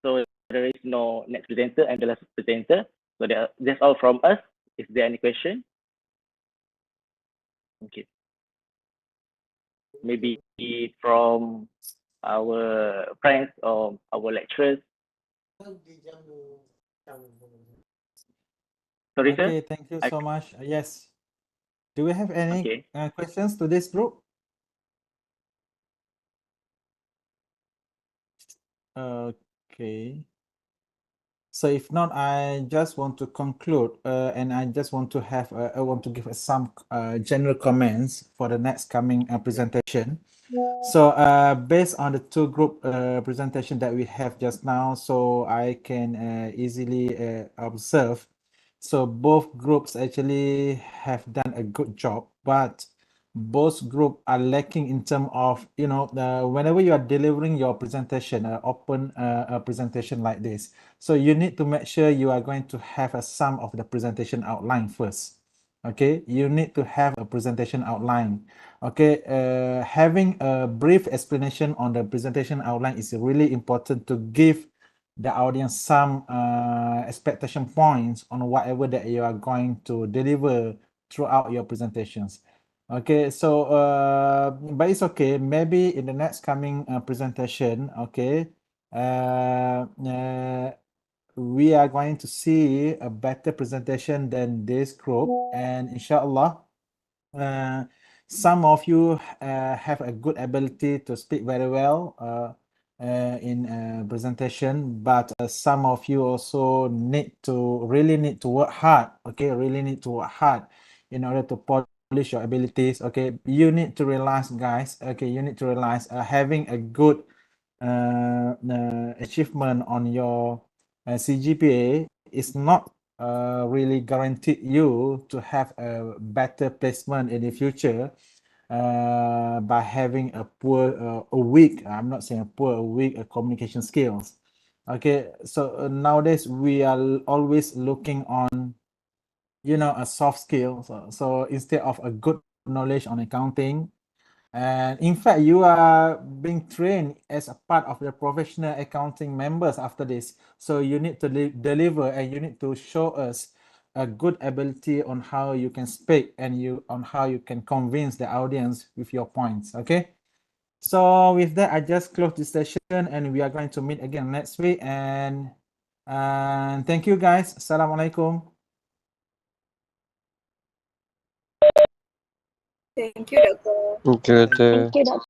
So there is no next presenter and the last presenter. So that's all from us. Is there any question? Okay. Maybe from our friends or our lecturers. Sorry, sir. Okay, thank you so much. Yes. Do we have any questions to this group? Okay. So if not, I just want to conclude, and I just want to have, I want to give some general comments for the next coming presentation. So based on the two group presentation that we have just now, so I can easily observe. So both groups actually have done a good job, but both group are lacking in terms of, you know, whenever you are delivering your presentation, open a presentation like this, so you need to make sure you are going to have a sum of the presentation outline first. Okay, you need to have a presentation outline. Okay, having a brief explanation on the presentation outline is really important to give the audience some expectation points on whatever that you are going to deliver throughout your presentations. Okay, so but it's okay. Maybe in the next coming presentation, okay, we are going to see a better presentation than this group, and inshallah, some of you have a good ability to speak very well in presentation, but some of you also really need to work hard. Okay, really need to work hard in order to polish your abilities. Okay, you need to realize, guys. Okay, you need to realize having a good achievement on your CGPA is not really guaranteed you to have a better placement in the future by having a poor, a weak, I'm not saying a poor, a weak communication skills. Okay, so nowadays we are always looking on, you know, a soft skills. So instead of a good knowledge on accounting, and in fact, you are being trained as a part of the professional accounting members after this. So you need to deliver, and you need to show us a good ability on how you can speak and on how you can convince the audience with your points. Okay. So with that, I just close this session, and we are going to meet again next week. And thank you, guys. Assalamualaikum. Thank you, Doctor. Thank you, Doctor. Thank you, Dr.